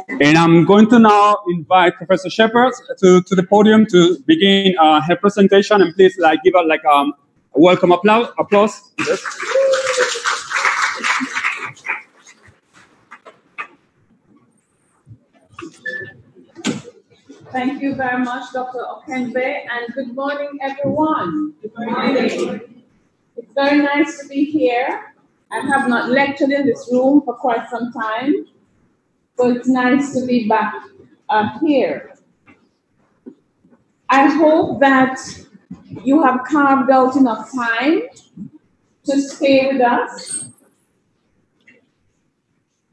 And I'm going to now invite Professor Shepherd to the podium to begin her presentation. And please give her a welcome applause. Yes. Thank you very much, Dr. Okenbe, and good morning, everyone. Good morning. It's very nice to be here. I have not lectured in this room for quite some time, so it's nice to be back here. I hope that you have carved out enough time to stay with us.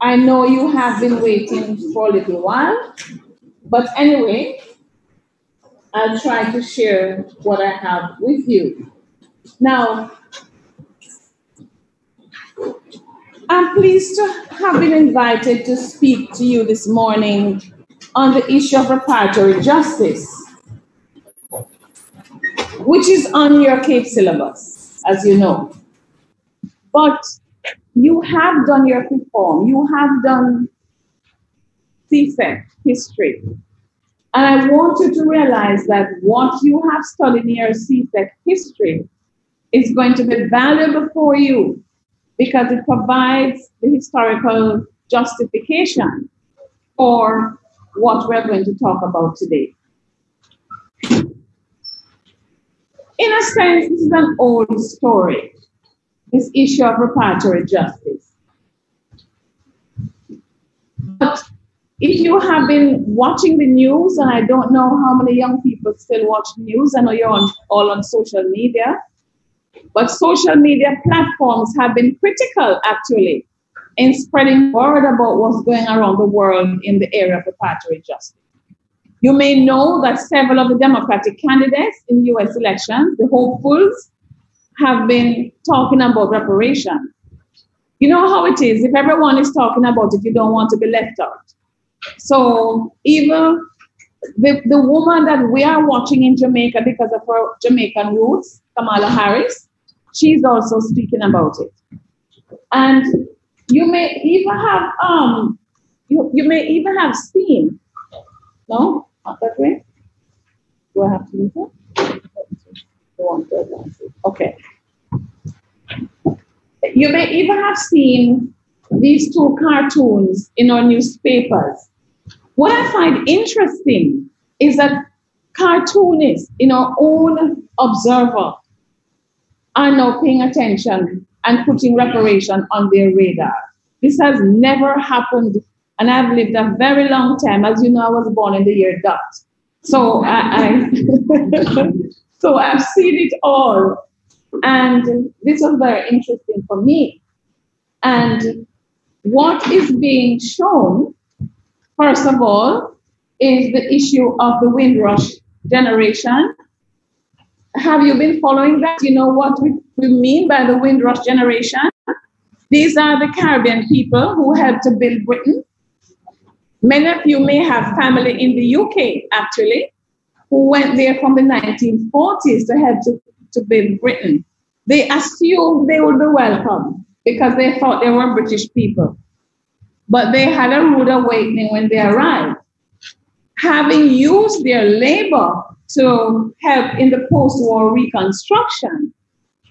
I know you have been waiting for a little while, but anyway, I'll try to share what I have with you. Now, I'm pleased to have been invited to speak to you this morning on the issue of reparatory justice, which is on your CAPE syllabus, as you know. But you have done your reform, you have done CSEC history. And I want you to realize that what you have studied in your CSEC history is going to be valuable for you because it provides the historical justification for what we're going to talk about today. In a sense, this is an old story, this issue of reparatory justice. But if you have been watching the news, and I don't know how many young people still watch news, I know you're all on social media, but social media platforms have been critical, actually, in spreading word about what's going around the world in the area of reparatory justice. You may know that several of the Democratic candidates in US elections, the hopefuls, have been talking about reparations. You know how it is, if everyone is talking about it, you don't want to be left out. So even the woman that we are watching in Jamaica because of her Jamaican roots, Kamala Harris, she's also speaking about it. And you may even have you may even have seen, no, not that way. Do I have to use it? Okay. You may even have seen these two cartoons in our newspapers. What I find interesting is that cartoonists in our own Observer are now paying attention and putting reparation on their radar. This has never happened, and I've lived a very long time. As you know, I was born in the year dot. So so I've seen it all. And this was very interesting for me. And what is being shown, first of all, is the issue of the Windrush generation. Have you been following that? You know what we mean by the Windrush generation? These are the Caribbean people who helped to build Britain. Many of you may have family in the UK, actually, who went there from the 1940s to help to build Britain. They assumed they would be welcome because they thought they were British people. But they had a rude awakening when they arrived. Having used their labor to help in the post-war reconstruction,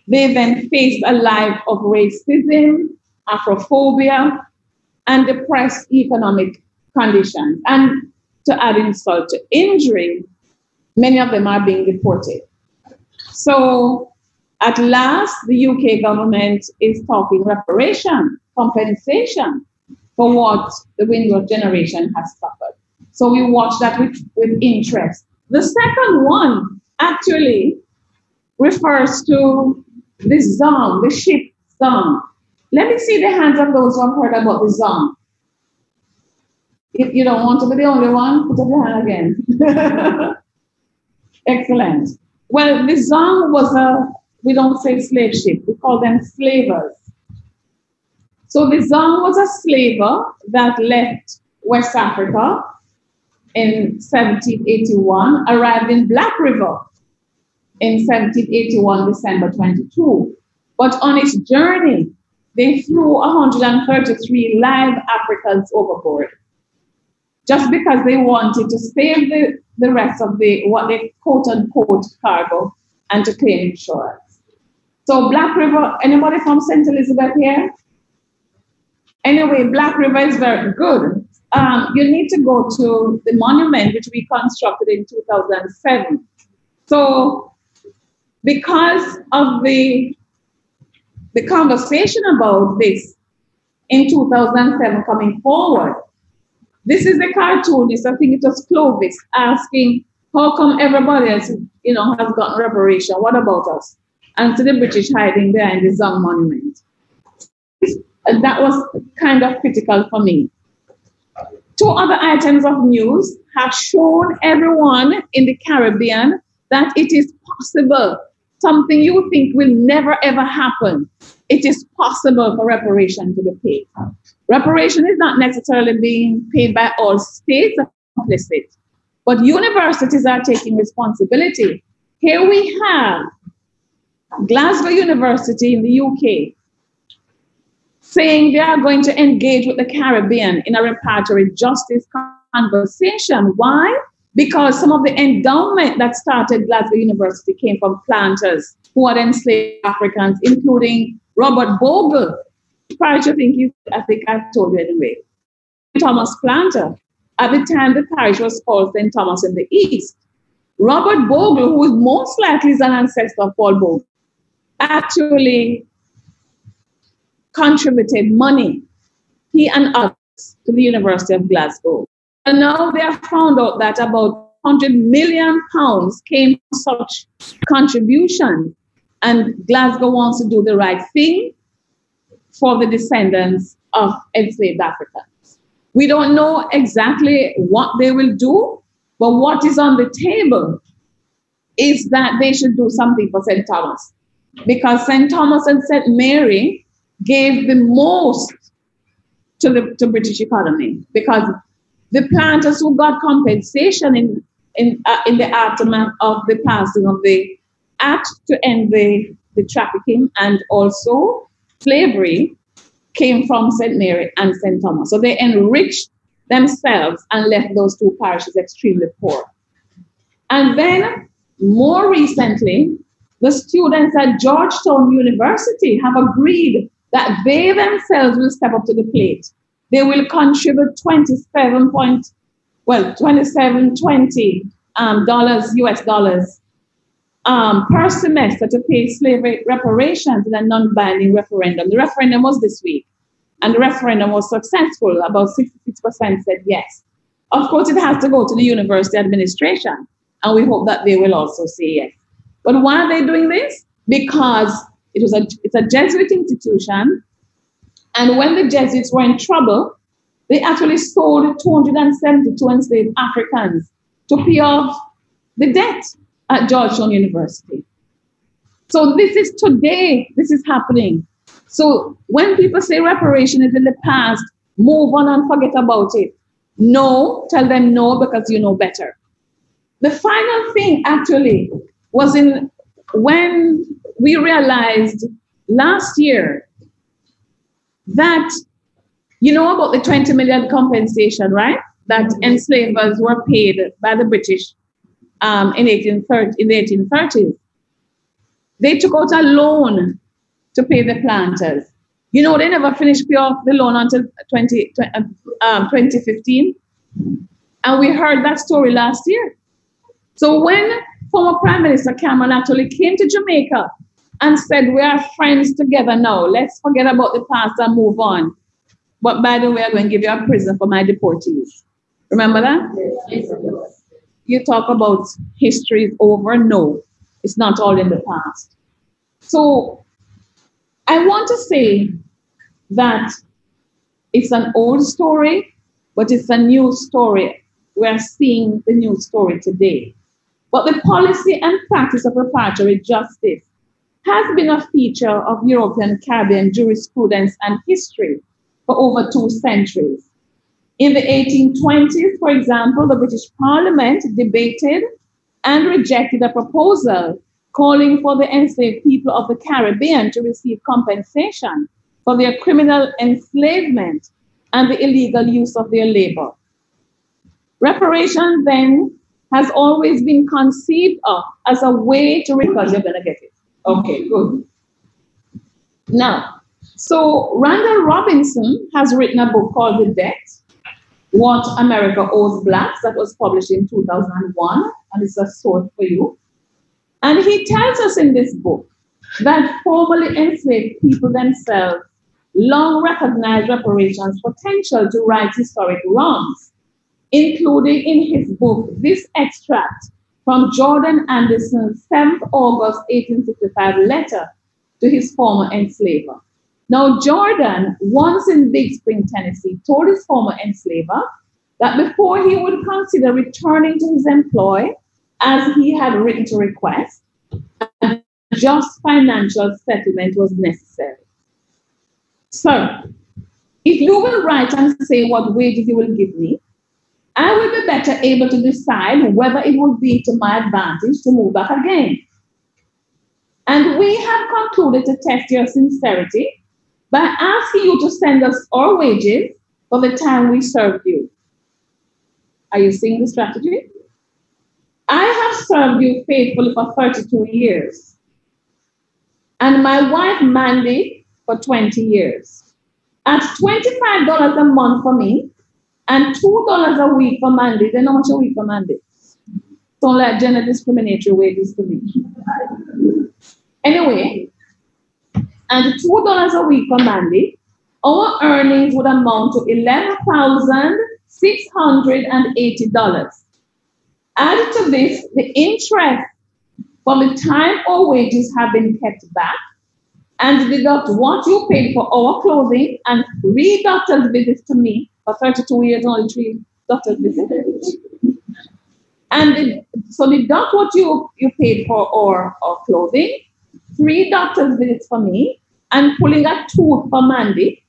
they then faced a life of racism, Afrophobia, and depressed economic conditions. And to add insult to injury, many of them are being deported. So at last, the UK government is talking reparation, compensation for what the Windrush generation has suffered. So we watch that with interest. The second one actually refers to the Zong, the ship Zong. Let me see the hands of those who have heard about the Zong. If you don't want to be the only one, put up your hand again. Excellent. Well, the Zong was we don't say slave ship, we call them slavers. So the Zong was a slaver that left West Africa in 1781, arrived in Black River in 1781, December 22. But on its journey, they threw 133 live Africans overboard. just because they wanted to save the rest of what they quote unquote cargo and to claim insurance. So Black River, anybody from St. Elizabeth here? Anyway, Black River is very good. You need to go to the monument which we constructed in 2007. So because of the conversation about this in 2007 coming forward, this is the cartoonist, I think it was Clovis, asking, how come everybody else, has gotten reparation? What about us? And to the British hiding behind the Zong monument. That was kind of critical for me. Two other items of news have shown everyone in the Caribbean that it is possible. Something you think will never ever happen. It is possible for reparation to be paid. Reparation is not necessarily being paid by all states complicit, but universities are taking responsibility. Here we have Glasgow University in the UK saying they are going to engage with the Caribbean in a reparatory justice conversation. Why? Because some of the endowment that started Glasgow University came from planters who had enslaved Africans, including Robert Bogle. I think I've told you anyway. Thomas Planter. At the time, the parish was called St. Thomas in the East. Robert Bogle, who is most likely an ancestor of Paul Bogle, actually contributed money, he and others, to the University of Glasgow. And now they have found out that about £100 million came from such contributions. And Glasgow wants to do the right thing for the descendants of enslaved Africans. We don't know exactly what they will do, but what is on the table is that they should do something for St. Thomas, because St. Thomas and St. Mary gave the most to the British economy, because the planters who got compensation in the aftermath of the passing of the act to end the trafficking and also slavery came from St. Mary and St. Thomas. So they enriched themselves and left those two parishes extremely poor. And then more recently, the students at Georgetown University have agreed that they themselves will step up to the plate. They will contribute $27.20 US dollars per semester to pay slavery reparations in a non-binding referendum. The referendum was this week, and the referendum was successful. About 66% said yes. Of course, it has to go to the university administration, and we hope that they will also say yes. But why are they doing this? Because it's a Jesuit institution, and when the Jesuits were in trouble, they actually sold 272 enslaved Africans to pay off the debt at Georgetown University. So this is today, this is happening. So when people say reparation is in the past, move on and forget about it. No, tell them no, because you know better. The final thing actually was when we realized last year that, you know about the 20 million compensation, right? That enslavers were paid by the British in the 1830s. They took out a loan to pay the planters. You know, they never finished paying off the loan until 2015. And we heard that story last year. So when former Prime Minister Cameron actually came to Jamaica and said, we are friends together now, let's forget about the past and move on. But by the way, I'm going to give you a prison for my deportees. Remember that? Yes. You talk about history is over. No, it's not all in the past. So I want to say that it's an old story, but it's a new story. We're seeing the new story today. But the policy and practice of reparatory justice has been a feature of European Caribbean jurisprudence and history for over 2 centuries. In the 1820s, for example, the British Parliament debated and rejected a proposal calling for the enslaved people of the Caribbean to receive compensation for their criminal enslavement and the illegal use of their labor. Reparation then has always been conceived of as a way to because you're gonna get it. Okay, good. Now, so Randall Robinson has written a book called The Debt, What America Owes Blacks, that was published in 2001, and it's a source for you. And he tells us in this book that formerly enslaved people themselves long recognized reparations' potential to right historic wrongs, including in his book this extract from Jordan Anderson's 7th August 1865 letter to his former enslaver. Now, Jordan, once in Big Spring, Tennessee, told his former enslaver that before he would consider returning to his employ, as he had written to request, a just financial settlement was necessary. Sir, if you will write and say what wages you will give me, I will be better able to decide whether it would be to my advantage to move back again. And we have concluded to test your sincerity by asking you to send us our wages for the time we served you. Are you seeing the strategy? I have served you faithfully for 32 years, and my wife Mandy for 20 years. At $25 a month for me and $2 a week for Mandy, then how much a week for Mandy? Don't like gender discriminatory wages to me. Anyway, and $2 a week for Mandy, our earnings would amount to $11,680. Added to this, the interest from the time our wages have been kept back, and deduct what you paid for our clothing and 3 doctor's visits to me for 32 years, only 3 doctor's visits. And so deduct what you paid for our clothing, 3 doctor's visits for me, and pulling a tooth for Mandy,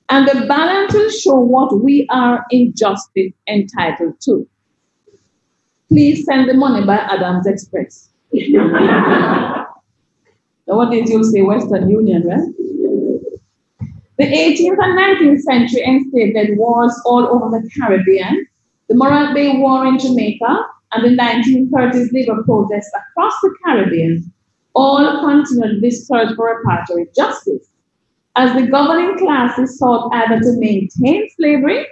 and the balance will show what we are in justice entitled to. Please send the money by Adams Express. Nowadays you'll say Western Union, right? The 18th and 19th century enslaved wars all over the Caribbean, the Morant Bay War in Jamaica, and the 1930s labor protests across the Caribbean all continued this search for reparatory justice, as the governing classes sought either to maintain slavery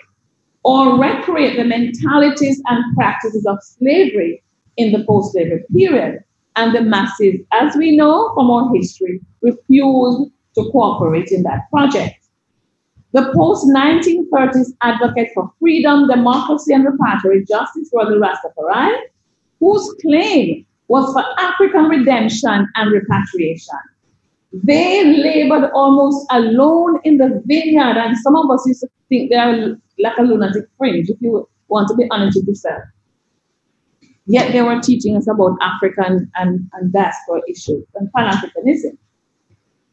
or recreate the mentalities and practices of slavery in the post-slavery period. And the masses, as we know from our history, refused to cooperate in that project. The post-1930s advocates for freedom, democracy, and reparatory justice were the Rastafari, whose claim was for African redemption and repatriation. They labored almost alone in the vineyard, and some of us used to think they're like a lunatic fringe, if you want to be honest with yourself. Yet they were teaching us about African and diaspora issues and Pan-Africanism.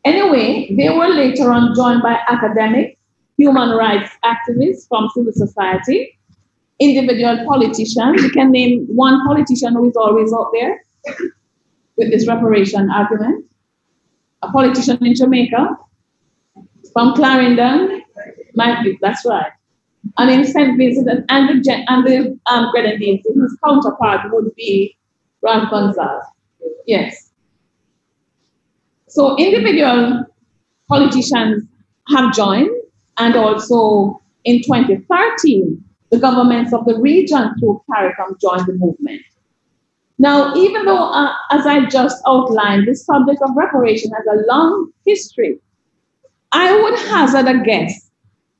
Anyway, they were later on joined by academics, human rights activists from civil society, individual politicians. You can name one politician who is always out there with this reparation argument. A politician in Jamaica, from Clarendon, that's right. And in St. Vincent and the Grenadines, his counterpart would be Ralph Gonzalez. Yes. So individual politicians have joined, and also in 2013, the governments of the region through Caricom joined the movement. Now, even though, as I just outlined, the subject of reparation has a long history, I would hazard a guess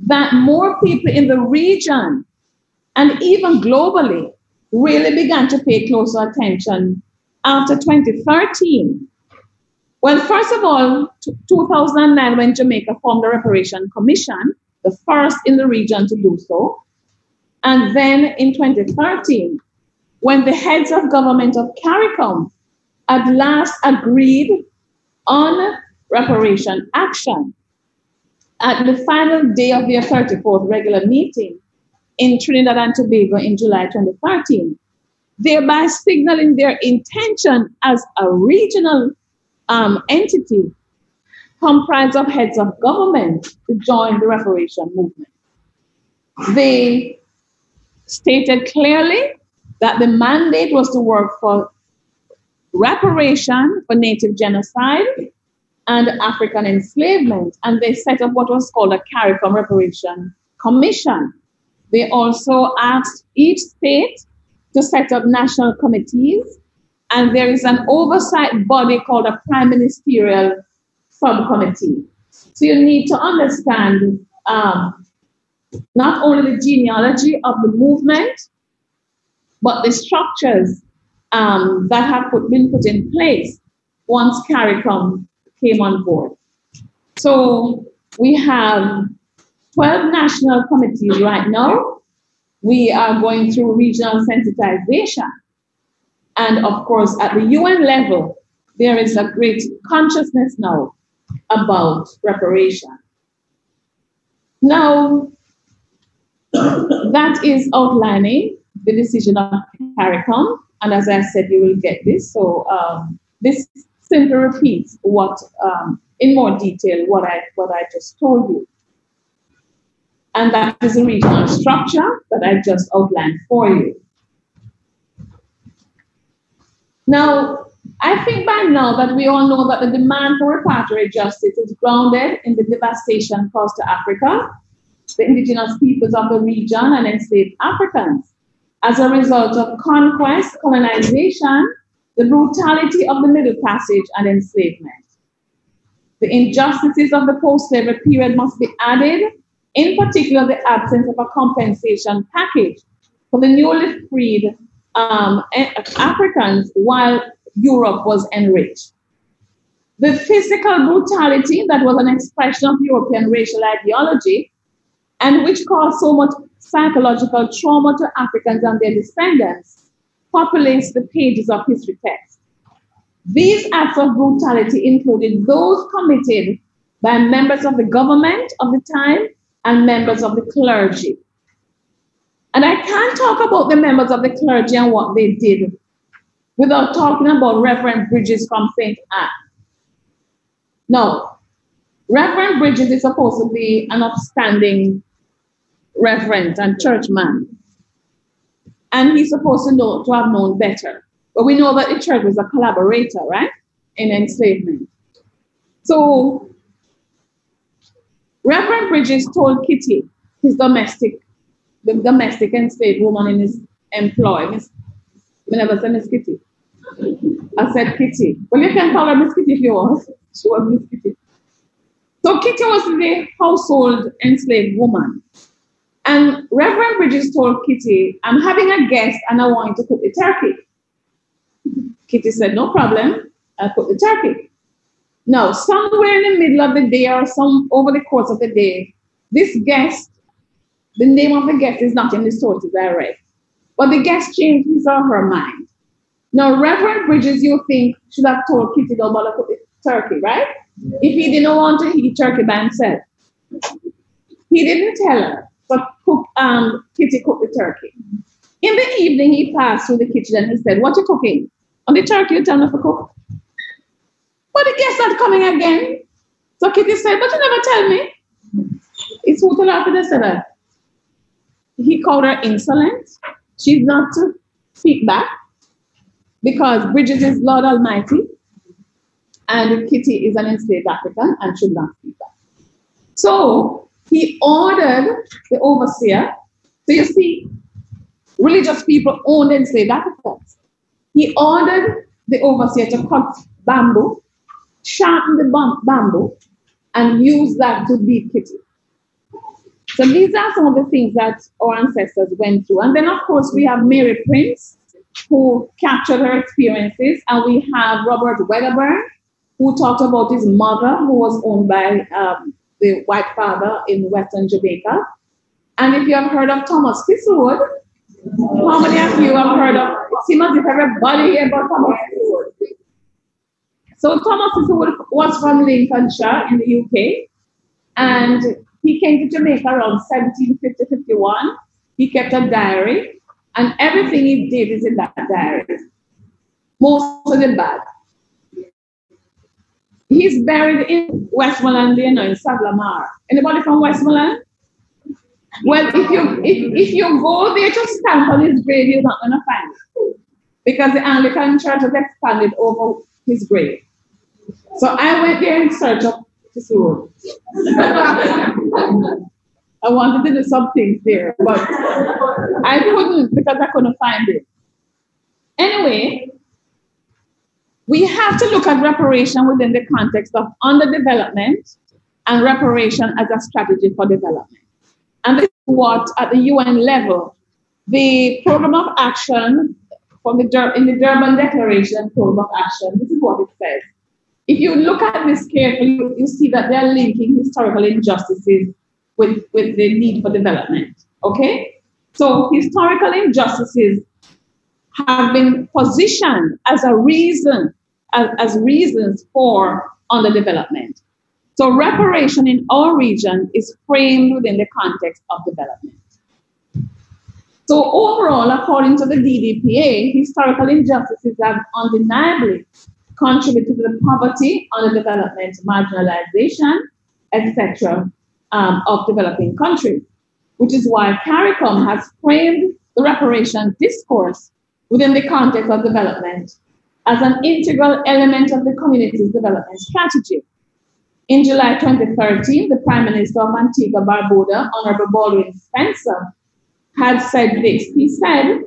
that more people in the region and even globally really began to pay closer attention after 2013. Well, first of all, 2009, when Jamaica formed the Reparation Commission, the first in the region to do so. And then in 2013, when the heads of government of Caricom at last agreed on reparation action at the final day of their 34th regular meeting in Trinidad and Tobago in July 2013, thereby signaling their intention as a regional entity comprised of heads of government to join the reparation movement. The stated clearly that the mandate was to work for reparation for Native genocide and African enslavement. And they set up what was called a Caricom Reparation Commission. They also asked each state to set up national committees, and there is an oversight body called a Prime Ministerial Subcommittee. So you need to understand not only the genealogy of the movement, but the structures that have been put in place once Caricom came on board. So we have 12 national committees right now. We are going through regional sensitization. And of course, at the UN level, there is a great consciousness now about reparation. Now, that is outlining the decision of Caricom. And as I said, you will get this. So this simply repeats what, in more detail, what I just told you. And that is the regional structure that I just outlined for you. Now, I think by now that we all know that the demand for repatriate justice is grounded in the devastation caused to Africa, the indigenous peoples of the region, and enslaved Africans as a result of conquest, colonization, the brutality of the Middle Passage, and enslavement. The injustices of the post-slavery period must be added, in particular the absence of a compensation package for the newly freed Africans while Europe was enriched. The physical brutality that was an expression of European racial ideology and which caused so much psychological trauma to Africans and their descendants populates the pages of history texts. These acts of brutality included those committed by members of the government of the time and members of the clergy. And I can't talk about the members of the clergy and what they did without talking about Reverend Bridges from St. Anne. No, Reverend Bridges is supposed to be an upstanding reverend and churchman. And he's supposed to have known better. But we know that the church was a collaborator, right, in enslavement. So Reverend Bridges told Kitty, the domestic enslaved woman in his employ. I never said Miss Kitty. I said Kitty. Well, you can call her Miss Kitty if you want. She was Miss Kitty. So Kitty was the household enslaved woman. And Reverend Bridges told Kitty, I'm having a guest and I want you to cook the turkey. Kitty said, no problem, I'll cook the turkey. Now, somewhere in the middle of the day or over the course of the day, this guest, the name of the guest is not in the sources I read, but the guest changed his or her mind. Now, Reverend Bridges, you think, should have told Kitty don't bother cook the turkey, right? If he didn't want to eat turkey by himself. He didn't tell her, but Kitty cooked the turkey. In the evening, he passed through the kitchen and he said, what you cooking? On the turkey, you tell me to cook. But the guests are coming again. So Kitty said, but you never tell me. It's who to laugh at that. He called her insolent. She's not to speak back because Bridges is Lord Almighty and Kitty is an enslaved African and should not speak back. So he ordered the overseer. So you see, religious people owned enslaved Africans. He ordered the overseer to cut bamboo, sharpen the bamboo, and use that to beat Kitty. So these are some of the things that our ancestors went through. And then, of course, we have Mary Prince, who captured her experiences. And we have Robert Wedderburn, who talked about his mother, who was owned by the white father in Western Jamaica. And if you have heard of Thomas Thistlewood, how many of you have heard of, it seems as if everybody here about Thomas Thistlewood. So Thomas Thistlewood was from Lincolnshire in the UK, and he came to Jamaica around 1750-51. He kept a diary, and everything he did is in that diary. Most of it bad. He's buried in Westmoreland, in Savlamar. Anybody from Westmoreland? Well, if you go there to stamp on his grave, you're not gonna find it because the Anglican Church has expanded over his grave. So I went there in search of his soul. I wanted to do some things there, but I couldn't because I couldn't find it. Anyway, we have to look at reparation within the context of underdevelopment and reparation as a strategy for development. And this is what, at the UN level, the program of action from in the Durban Declaration program of action, this is what it says. If you look at this carefully, you see that they're linking historical injustices with the need for development. Okay? So historical injustices have been positioned as a reason, as reasons for underdevelopment. So reparation in our region is framed within the context of development. So overall, according to the DDPA, historical injustices have undeniably contributed to the poverty, underdevelopment, marginalization, etc. Of developing countries, which is why Caricom has framed the reparation discourse within the context of development as an integral element of the community's development strategy. In July 2013, the Prime Minister of Antigua Barbuda, Honorable Baldwin Spencer, had said this. He said,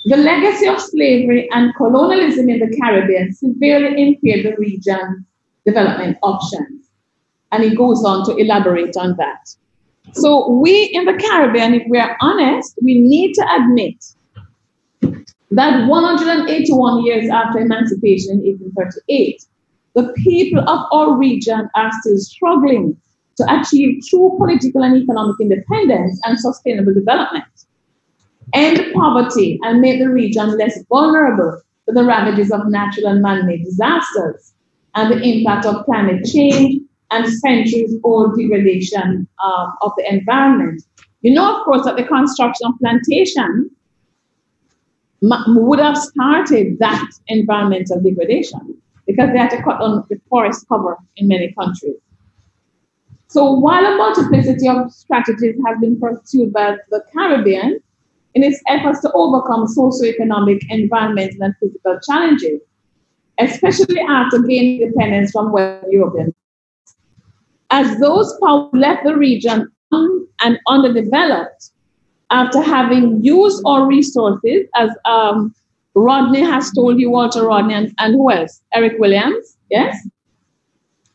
the legacy of slavery and colonialism in the Caribbean severely impaired the region's development options. And he goes on to elaborate on that. So we in the Caribbean, if we are honest, we need to admit that 181 years after emancipation in 1838, the people of our region are still struggling to achieve true political and economic independence and sustainable development, end poverty, and make the region less vulnerable to the ravages of natural and man-made disasters and the impact of climate change and centuries-old degradation of the environment. You know, of course, that the construction of plantation would have started that environmental degradation because they had to cut down the forest cover in many countries. So while a multiplicity of strategies have been pursued by the Caribbean in its efforts to overcome socioeconomic, environmental, and physical challenges, especially after gaining independence from Western European, as those powers left the region and underdeveloped after having used our resources, as Rodney has told you, Walter Rodney, and who else? Eric Williams, yes?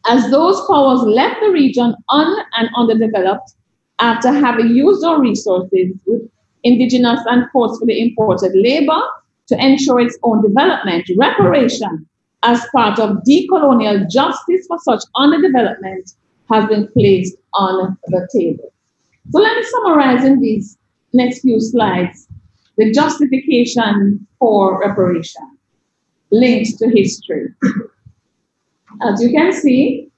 As those powers left the region and underdeveloped after having used our resources with indigenous and forcefully imported labor to ensure its own development, reparation as part of decolonial justice for such underdevelopment has been placed on the table. So let me summarize in these next few slides the justification for reparation linked to history. As you can see,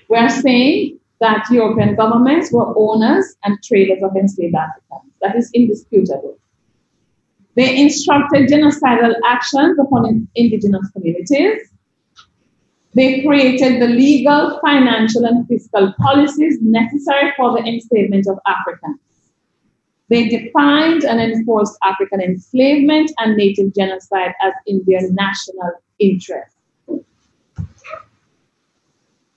we are saying that European governments were owners and traders of enslaved Africans. That is indisputable. They instructed genocidal actions upon indigenous communities. They created the legal, financial, and fiscal policies necessary for the enslavement of Africans. They defined and enforced African enslavement and native genocide as in their national interest.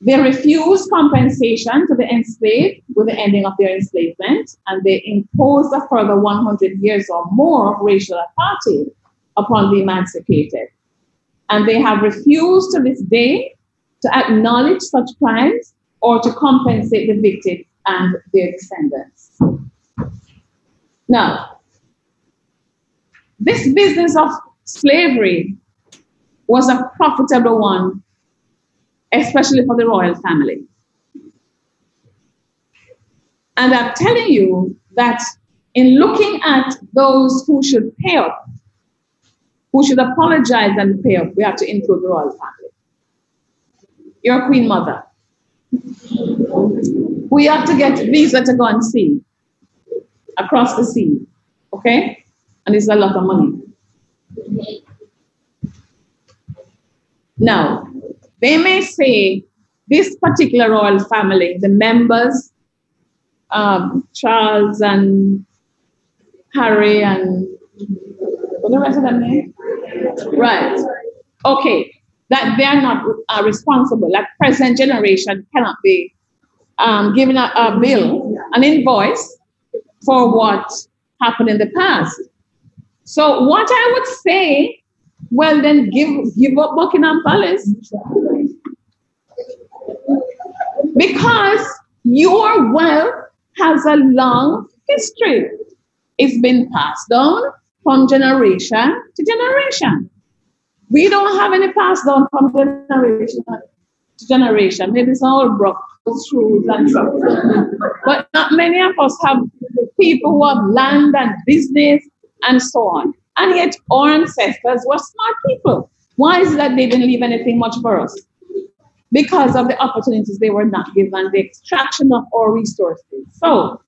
They refused compensation to the enslaved with the ending of their enslavement, and they imposed a further 100 years or more of racial apartheid upon the emancipated. And they have refused to this day to acknowledge such crimes or to compensate the victims and their descendants. Now, this business of slavery was a profitable one, especially for the royal family. And I'm telling you that in looking at those who should pay up, who should apologize and pay up, we have to include the royal family. Your queen mother. We have to get visa to go and see across the sea, okay? And it's a lot of money. Now, they may say this particular royal family, the members Charles and Harry and what the rest of them name? Right. Okay. That they are not responsible. Like present generation cannot be given a bill, an invoice for what happened in the past. So what I would say, well then give up Buckingham Palace. Because your wealth has a long history. It's been passed down from generation to generation. We don't have any passed down from generation to generation. Maybe some old broke shoes and stuff. But not many of us have people who have land and business and so on. And yet our ancestors were smart people. Why is it that they didn't leave anything much for us? Because of the opportunities they were not given, the extraction of our resources. So,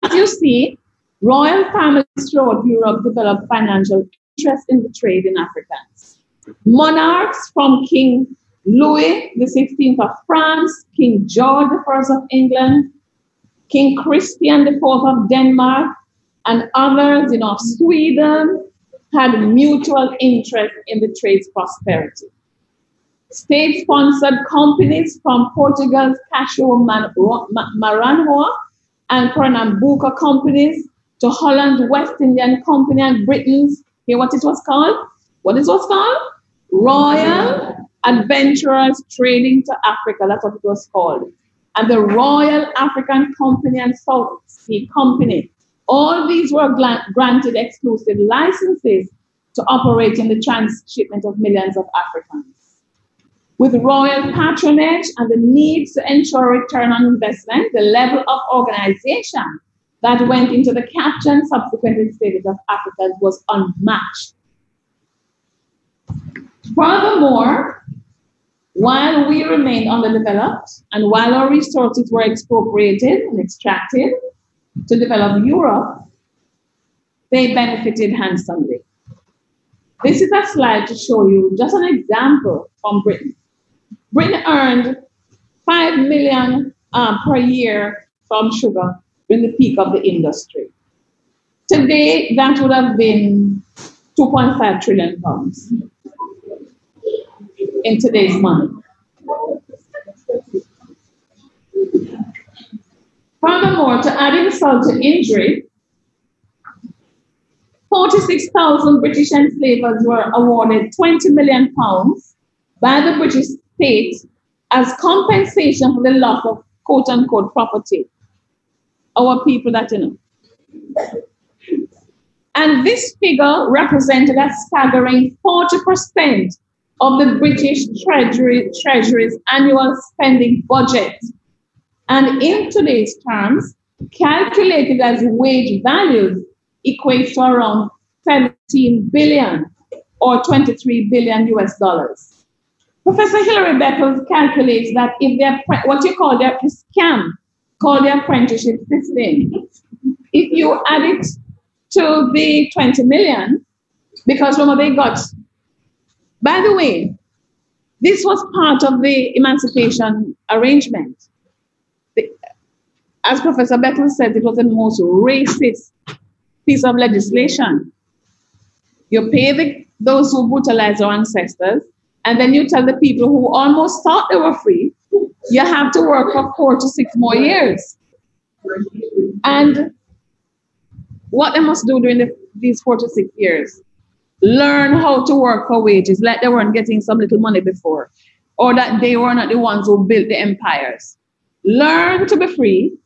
as you see, royal families throughout Europe developed financial interest in the trade in Africans. Monarchs from King Louis XVI of France, King George I of England, King Christian IV of Denmark, and others of Sweden had mutual interest in the trade's prosperity. State-sponsored companies from Portugal's Cachorro Maranhão and Pernambuco companies to Holland's West Indian Company and Britain's, hear what it was called? What it was called? Royal Adventurers Trading to Africa, that's what it was called. And the Royal African Company and South Sea Company. All these were granted exclusive licenses to operate in the transshipment of millions of Africans. With royal patronage and the need to ensure return on investment, the level of organization that went into the capture and subsequent enslavement of Africans was unmatched. Furthermore, while we remained underdeveloped and while our resources were expropriated and extracted to develop Europe, they benefited handsomely. This is a slide to show you just an example from Britain. Britain earned $5 million per year from sugar in the peak of the industry. Today, that would have been 2.5 trillion pounds in today's money. Furthermore, to add insult to injury, 46,000 British enslavers were awarded £20 million by the British state as compensation for the loss of quote-unquote property. Our people that you know. And this figure represented a staggering 40% of the British Treasury's annual spending budget. And in today's terms, calculated as wage values, equates to around 17 billion or 23 billion US dollars. Professor Hilary Beckles calculates that if they're what you call their scam, called the apprenticeship system, if you add it to the 20 million, because remember they got, by the way, this was part of the emancipation arrangement. As Professor Beckles said, it was the most racist piece of legislation. You pay those who brutalized our ancestors, and then you tell the people who almost thought they were free, you have to work for 4 to 6 more years. And what they must do during these 4 to 6 years, learn how to work for wages, like they weren't getting some little money before, or that they were not the ones who built the empires. Learn to be free,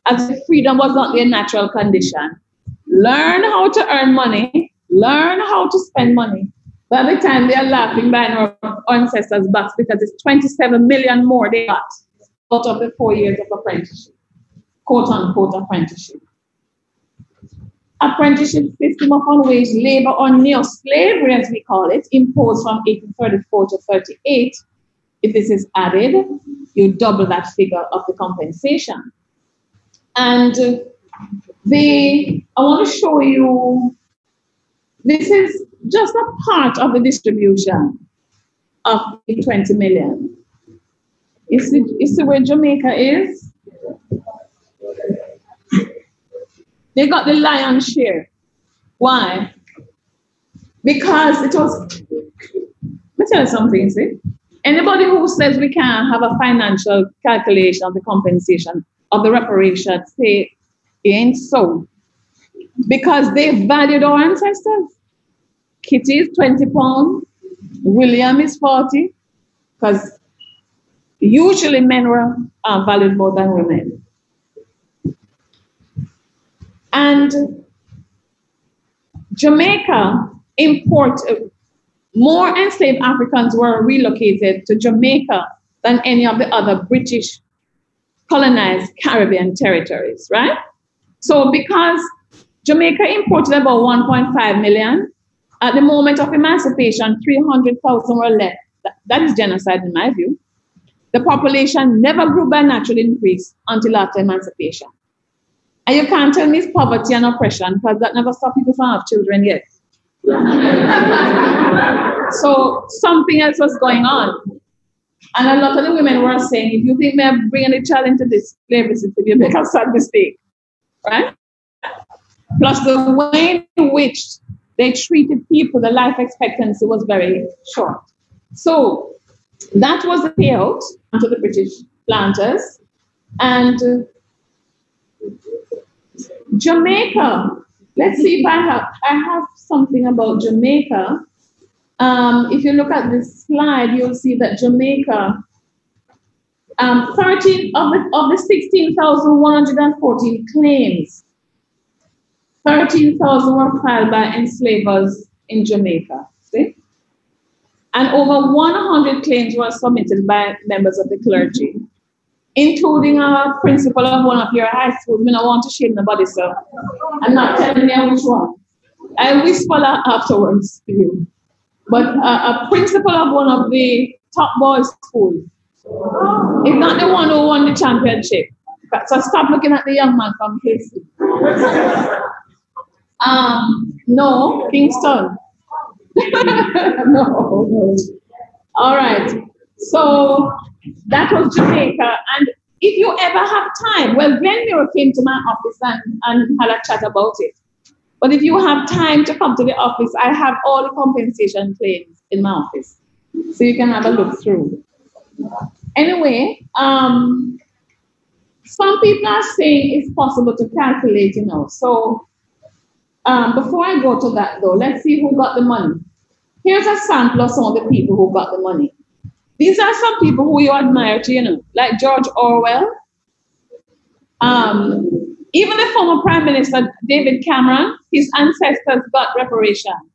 as if freedom was not their natural condition. Learn how to earn money, learn how to spend money. By the time they are laughing behind our ancestors' backs because it's 27 million more they got out of the 4 years of apprenticeship, quote unquote apprenticeship. Apprenticeship system of unwaged labor or neo-slavery, as we call it, imposed from 1834 to 38. If this is added, you double that figure of the compensation. And I want to show you, this is just a part of the distribution of the 20 million. You see where Jamaica is? They got the lion's share. Why? Because it was, let me tell you something, see? Anybody who says we can't have a financial calculation of the compensation of the reparations, say it ain't so. Because they valued our ancestors. Kitty is 20 pounds, William is 40, because usually men were valued more than women. And Jamaica more enslaved Africans were relocated to Jamaica than any of the other British colonized Caribbean territories, right? So because Jamaica imported about 1.5 million, at the moment of emancipation, 300,000 were left. That is genocide in my view. The population never grew by natural increase until after emancipation. And you can't tell me it's poverty and oppression because that never stopped people from having children yet. So something else was going on. And a lot of the women were saying, if you think they're bringing a child into this slavery system, you make a sad mistake, right? Plus the way in which they treated people, the life expectancy was very short. So that was the payout to the British planters. And Jamaica, let's see if I have something about Jamaica. If you look at this slide, you'll see that Jamaica, 13 of the 16,114 claims, 13,000 were filed by enslavers in Jamaica. See? And over 100 claims were submitted by members of the clergy, including a principal of one of your high schools. I don't want to shame nobody, so I'm not telling you which one. I whisper that afterwards to you. But a principal of one of the top boys' schools is not the one who won the championship. So stop looking at the young man from Casey. No, Kingston. No. All right. So that was Jamaica. And if you ever have time, well, Glenn Miro came to my office and had a chat about it. But if you have time to come to the office, I have all the compensation claims in my office. So you can have a look through. Anyway, some people are saying it's possible to calculate, So before I go to that, though, let's see who got the money. Here's a sample of some of the people who got the money. These are some people who you admire, like George Orwell. Even the former Prime Minister, David Cameron, his ancestors got reparations.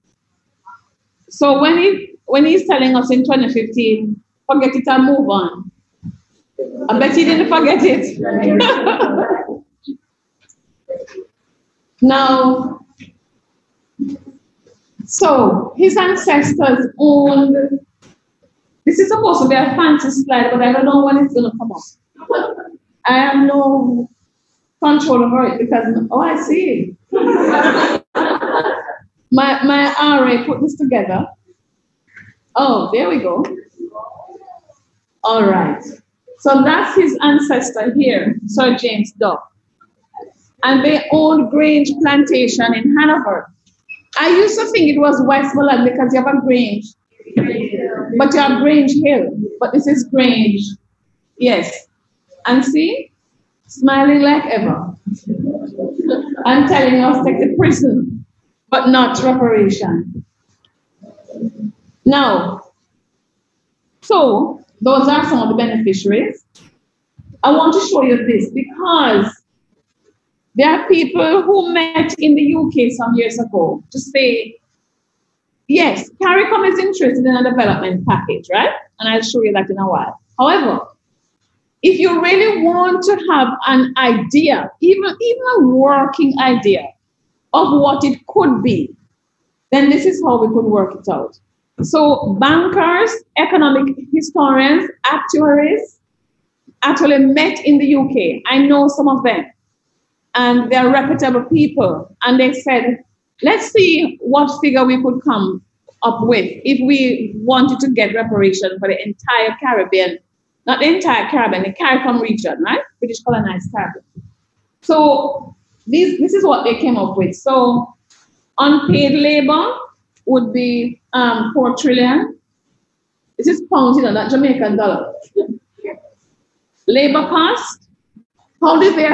So when he's telling us in 2015, forget it and move on, I bet he didn't forget it. Now, so his ancestors owned, this is supposed to be a fancy slide, but I don't know when it's going to come up. I have no control over it because, I see. my RA put this together. Oh, there we go. All right. So that's his ancestor here, Sir James Duff. And they owned Grange Plantation in Hanover. I used to think it was Westmoreland because you have a Grange, but you have Grange Hill. But this is Grange. Yes. And see? Smiling like ever. And telling us take the prison, but not reparation. Now, so those are some of the beneficiaries. I want to show you this because there are people who met in the UK some years ago to say, yes, Caricom is interested in a development package, right? And I'll show you that in a while. However, if you really want to have an idea, even a working idea of what it could be, then this is how we could work it out. So bankers, economic historians, actuaries actually met in the UK. I know some of them, and they're reputable people. And they said, let's see what figure we could come up with if we wanted to get reparation for the entire Caribbean. Not the entire Caribbean, the Caricom region, right? British colonized Caribbean. So this is what they came up with. So unpaid labor would be 4 trillion. This is pounds, not Jamaican dollar. Labor cost. How did they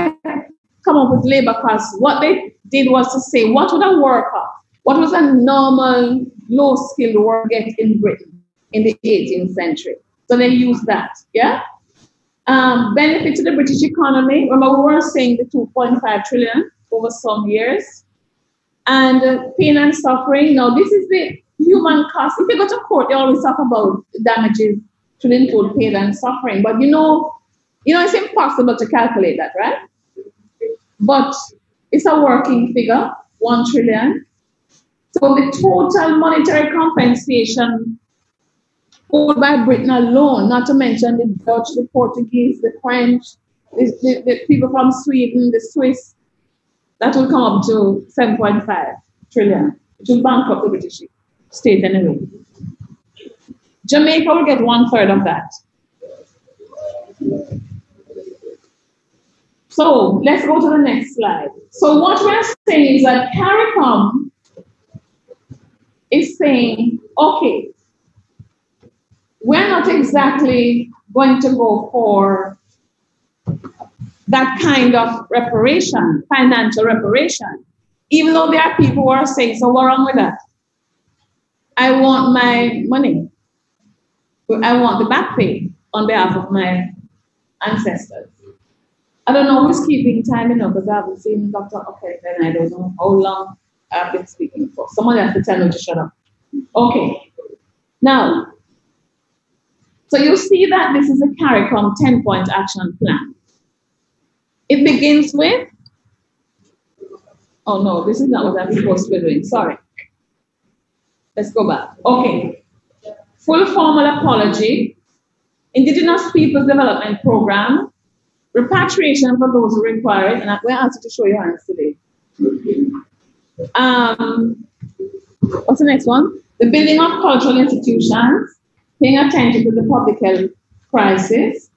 come up with labor costs? What they did was to say, what would a worker, what was a normal low-skilled worker get in Britain in the 18th century? So they used that, yeah? Benefit to the British economy. Remember, we were saying the 2.5 trillion over some years. And pain and suffering. Now, this is the human cost. If you go to court, they always talk about damages to include pain and suffering. But you know, it's impossible to calculate that, right? But it's a working figure, 1 trillion. So the total monetary compensation owed by Britain alone, not to mention the Dutch, the Portuguese, the French, the people from Sweden, the Swiss, that will come up to 7.5 trillion, which will bankrupt the British state anyway. Jamaica will get 1/3 of that. So let's go to the next slide. So what we're saying is that Caricom is saying, okay, we're not exactly going to go for that kind of reparation, financial reparation, even though there are people who are saying, so what's wrong with that? I want my money. I want the back pay on behalf of my ancestors. I don't know who's keeping time, because I haven't seen Dr. Okay, then I don't know how long I've been speaking for. Someone has to tell me to shut up. Okay. Now, so you see that this is a Caricom 10-point action plan. It begins with, oh no, this is not what I'm supposed to be doing, sorry. Let's go back. Okay. Full formal apology, Indigenous Peoples Development Program, repatriation for those who require it, and I'm going to ask you to show your hands today. What's the next one? The building of cultural institutions, paying attention to the public health crisis,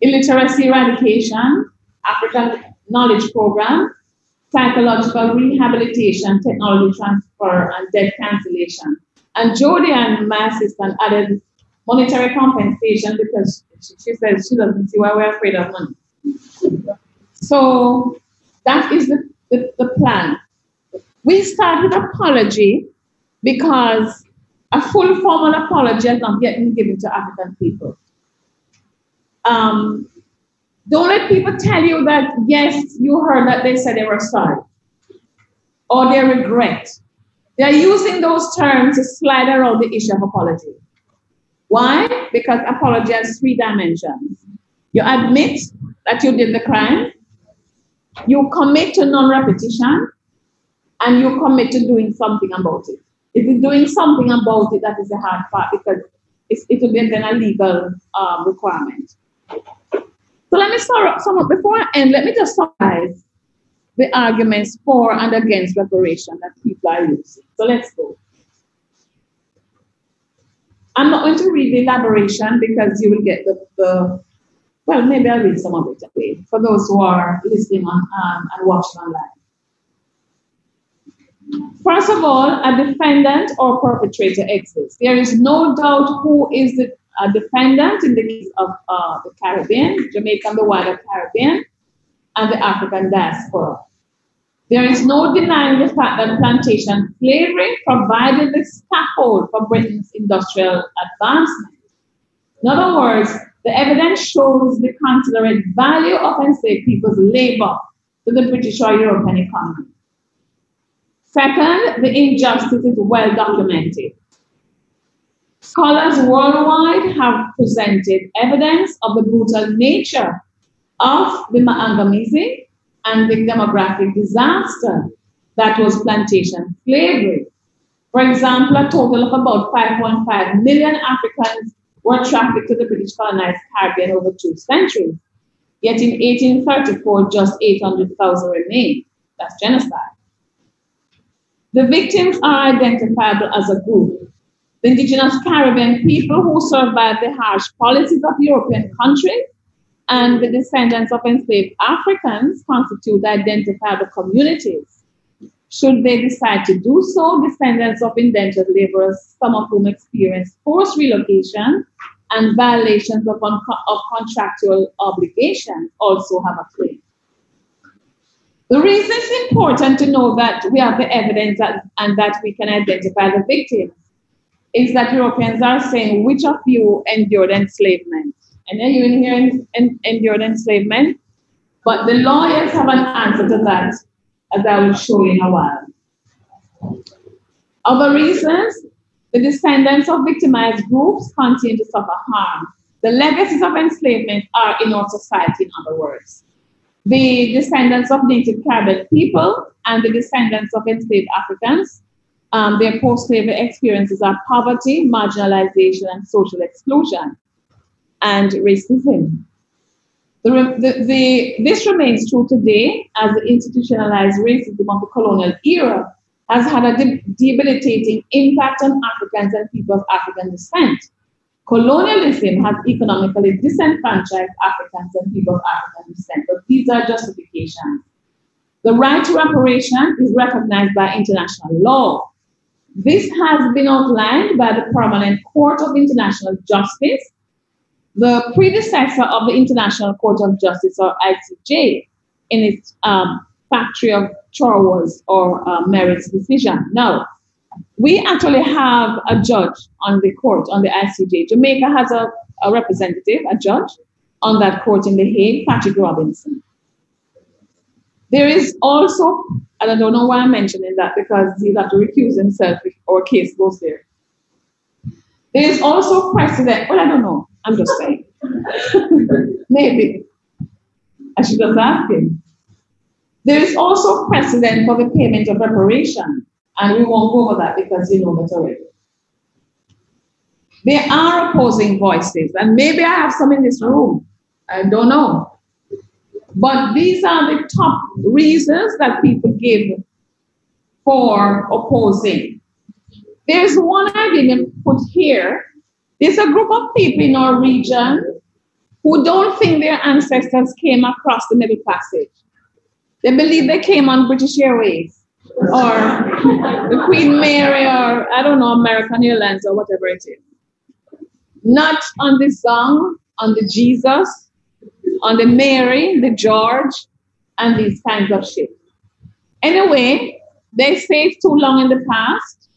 illiteracy eradication, African Knowledge Program, psychological rehabilitation, technology transfer, and debt cancellation. And Jody and my assistant added monetary compensation because she says she doesn't see why we're afraid of money. So that is the plan. We start with apology because a full formal apology has not yet been given to African people. Don't let people tell you that, yes, you heard that they said they were sorry or they regret. They're using those terms to slide around the issue of apology. Why? Because apology has 3 dimensions. You admit that you did the crime, you commit to non-repetition, and you commit to doing something about it. If you're doing something about it, that is the hard part because it will be then a legal requirement. So let me start before I end, let me just summarize the arguments for and against reparation that people are using. So let's go. I'm not going to read the elaboration because you will get well, maybe I'll read some of it anyway, for those who are listening on and watching online. First of all, a defendant or perpetrator exists. There is no doubt who is the defendant in the case of the Caribbean, Jamaica and the wider Caribbean, and the African diaspora. There is no denying the fact that plantation slavery provided the scaffold for Britain's industrial advancement. In other words, the evidence shows the considerate value of enslaved people's labor to the British or European economy. Second, the injustice is well documented. Scholars worldwide have presented evidence of the brutal nature of the Ma'angamizi and the demographic disaster that was plantation slavery. For example, a total of about 5.5 million Africans were trafficked to the British colonized Caribbean over 2 centuries. Yet in 1834, just 800,000 remained. That's genocide. The victims are identifiable as a group. The indigenous Caribbean people who survived the harsh policies of European countries and the descendants of enslaved Africans constitute identifiable communities. Should they decide to do so, descendants of indentured laborers, some of whom experienced forced relocation and violations of contractual obligations, also have a claim. The reason it's important to know that we have the evidence and that we can identify the victims is that Europeans are saying, which of you endured enslavement? And then you here endured enslavement, but the lawyers have an answer to that, as I will show you in a while. Other reasons, the descendants of victimized groups continue to suffer harm. The legacies of enslavement are in our society, in other words. The descendants of Native Caribbean people and the descendants of enslaved Africans, their post-slavery experiences are poverty, marginalization, and social exclusion, and racism. This remains true today as the institutionalized racism of the colonial era has had a debilitating impact on Africans and people of African descent. Colonialism has economically disenfranchised Africans and people of African descent, but these are justifications. The right to reparation is recognized by international law. This has been outlined by the Permanent Court of International Justice, the predecessor of the International Court of Justice, or ICJ, in its Factory of Chorwas or merits decision. Now, we actually have a judge on the court, on the ICJ. Jamaica has a representative, a judge, on that court in The Hague, Patrick Robinson. There is also, and I don't know why I'm mentioning that, because he'll have to recuse himself if our case goes there. There is also precedent, well, I don't know, I'm just saying. Maybe. I should just ask him. There is also precedent for the payment of reparation, and we won't go over that because you know that already. There are opposing voices, and maybe I have some in this room. I don't know. But these are the top reasons that people give for opposing. There's one I didn't put here. There's a group of people in our region who don't think their ancestors came across the Middle Passage. They believe they came on British Airways or the Queen Mary or, I don't know, American Airlines or whatever it is. Not on the Zong, on the Jesus, on the Mary, the George, and these kinds of ships. Anyway, they stayed too long in the past,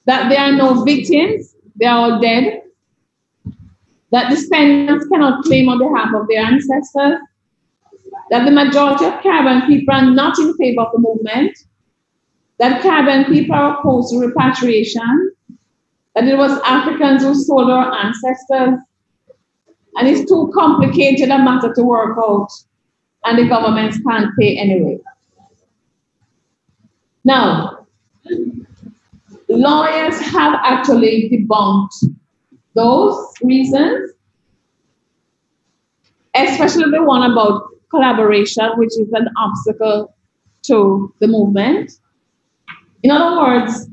that there are no victims, they are all dead, that descendants cannot claim on behalf of their ancestors, that the majority of Caribbean people are not in favor of the movement, that Caribbean people are opposed to repatriation, that it was Africans who sold our ancestors, and it's too complicated a matter to work out, and the governments can't pay anyway. Now, lawyers have actually debunked those reasons, especially the one about collaboration, which is an obstacle to the movement. In other words,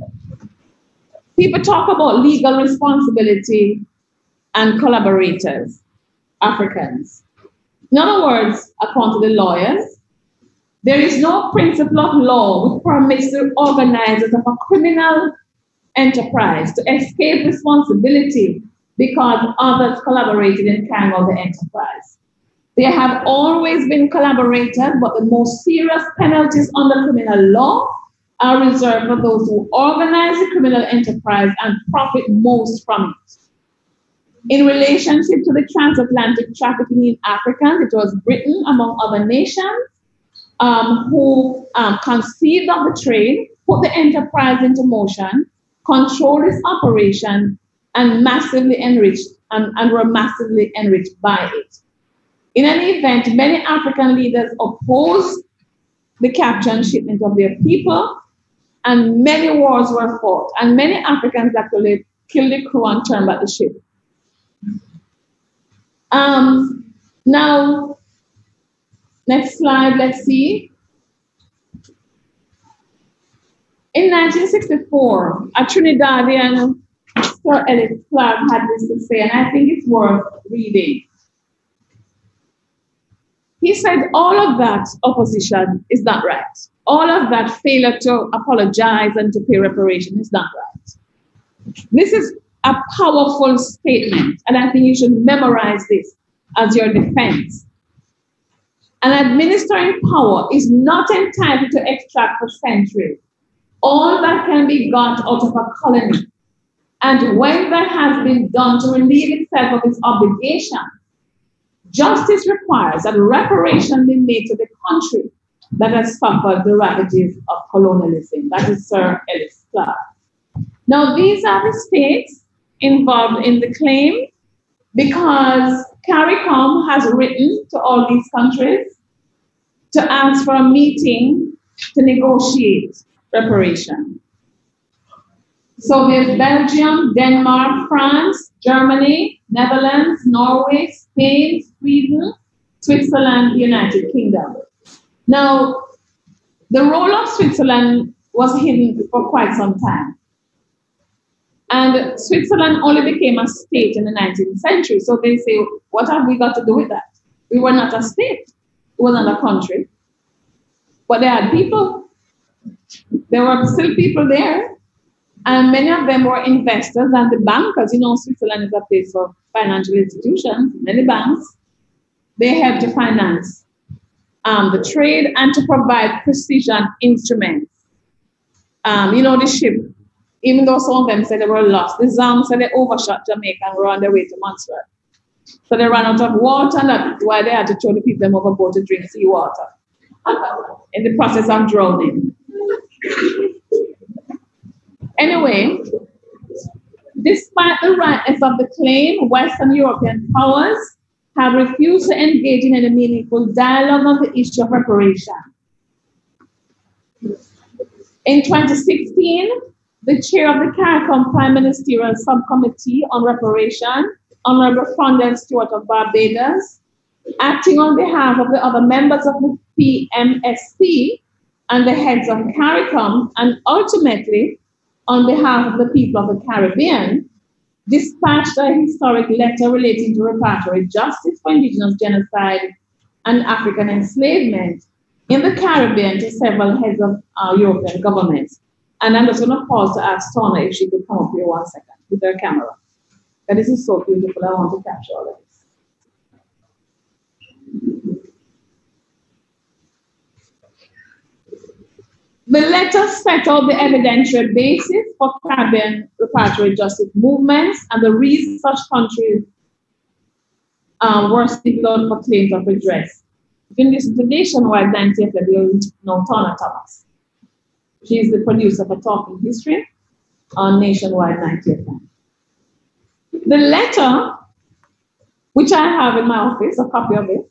people talk about legal responsibility and collaborators, Africans. In other words, according to the lawyers, there is no principle of law which permits the organizers of a criminal enterprise to escape responsibility because others collaborated in carrying out the enterprise. There have always been collaborators, but the most serious penalties under criminal law are reserved for those who organize the criminal enterprise and profit most from it. In relationship to the transatlantic trafficking in Africans, it was Britain, among other nations, who conceived of the trade, put the enterprise into motion, controlled its operation, and massively enriched, and were massively enriched by it. In any event, many African leaders opposed the capture and shipment of their people, and many wars were fought, and many Africans actually killed the crew and turned back the ship. Now, next slide, let's see. In 1964, a Trinidadian, Sir Ellis Clark, had this to say, and I think it's worth reading. He said all of that opposition is not right. All of that failure to apologize and to pay reparation is not right. This is a powerful statement, and I think you should memorize this as your defense. An administering power is not entitled to extract for centuries all that can be got out of a colony. And when that has been done to relieve itself of its obligation, justice requires that reparation be made to the country that has suffered the ravages of colonialism. That is Sir Ellis Clark. Now, these are the states involved in the claim because Caricom has written to all these countries to ask for a meeting to negotiate reparation. So there's Belgium, Denmark, France, Germany, Netherlands, Norway, Spain, Sweden, Switzerland, the United Kingdom. Now, the role of Switzerland was hidden for quite some time. And Switzerland only became a state in the 19th century. So they say, what have we got to do with that? We were not a state. It was not a country. But they had people. There were still people there. And many of them were investors and the bankers. You know, Switzerland is a place for financial institutions, many banks. They help to finance the trade and to provide precision instruments. You know, the ship, even though some of them said they were lost, the Zam said they overshot Jamaica and were on their way to Montserrat. So they ran out of water, and that's why they had to throw the people overboard to drink seawater in the process of drowning. Anyway, despite the rightness of the claim, Western European powers have refused to engage in any meaningful dialogue on the issue of reparation. In 2016, the chair of the Caricom Prime Ministerial Subcommittee on Reparation, Honorable Frondel Stewart of Barbados, acting on behalf of the other members of the PMSC and the heads of Caricom, and ultimately on behalf of the people of the Caribbean, dispatched a historic letter relating to reparatory justice for indigenous genocide and African enslavement in the Caribbean to several heads of European governments. And I'm just going to pause to ask Tona if she could come up here 1 second with her camera. But this is so beautiful, I want to capture all of this. The letter set out the evidentiary basis for Caribbean reparatory justice movements and the reasons such countries were singled out for claims of redress. You can listen to Nationwide 90th, you'll know Tona Thomas. She is the producer for Talking History on Nationwide 90th. The letter, which I have in my office, a copy of it,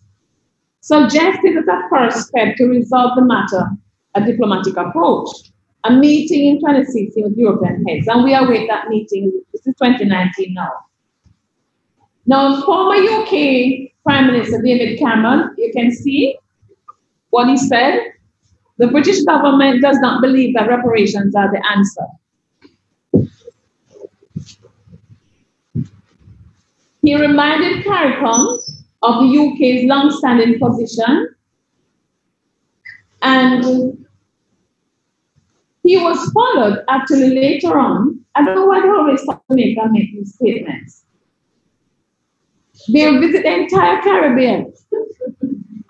suggested as a first step to resolve the matter a diplomatic approach, a meeting in 2016 with European heads, and we await that meeting. This is 2019 now. Now, former UK Prime Minister David Cameron, you can see what he said. The British government does not believe that reparations are the answer. He reminded Caricom of the UK's long-standing position, and he was followed actually later on. I don't know why they always stop to make these statements. They visit the entire Caribbean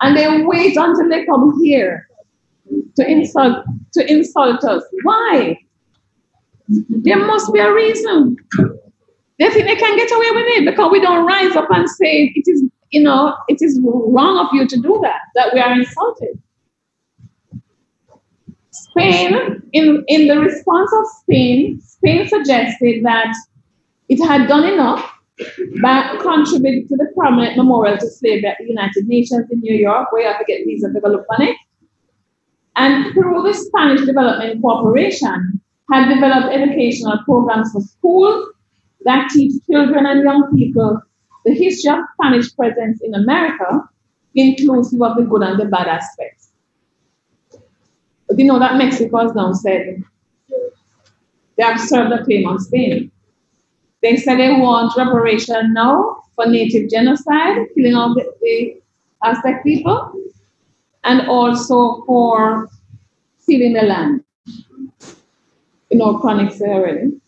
and they wait until they come here to insult us. Why? There must be a reason. They think they can get away with it because we don't rise up and say it is, it is wrong of you to do that we are insulted. Spain, in the response of Spain suggested that it had done enough by contributing to the permanent memorial to slavery at the United Nations in New York, where you have to get visa to go look on it. And through the Spanish Development Corporation, had developed educational programs for schools that teach children and young people the history of Spanish presence in America, inclusive of the good and the bad aspects. But you know that Mexico has now said they have served a claim on Spain. They said they want reparation now for native genocide, killing of the Aztec people, and also for sealing the land. You know, chronics already.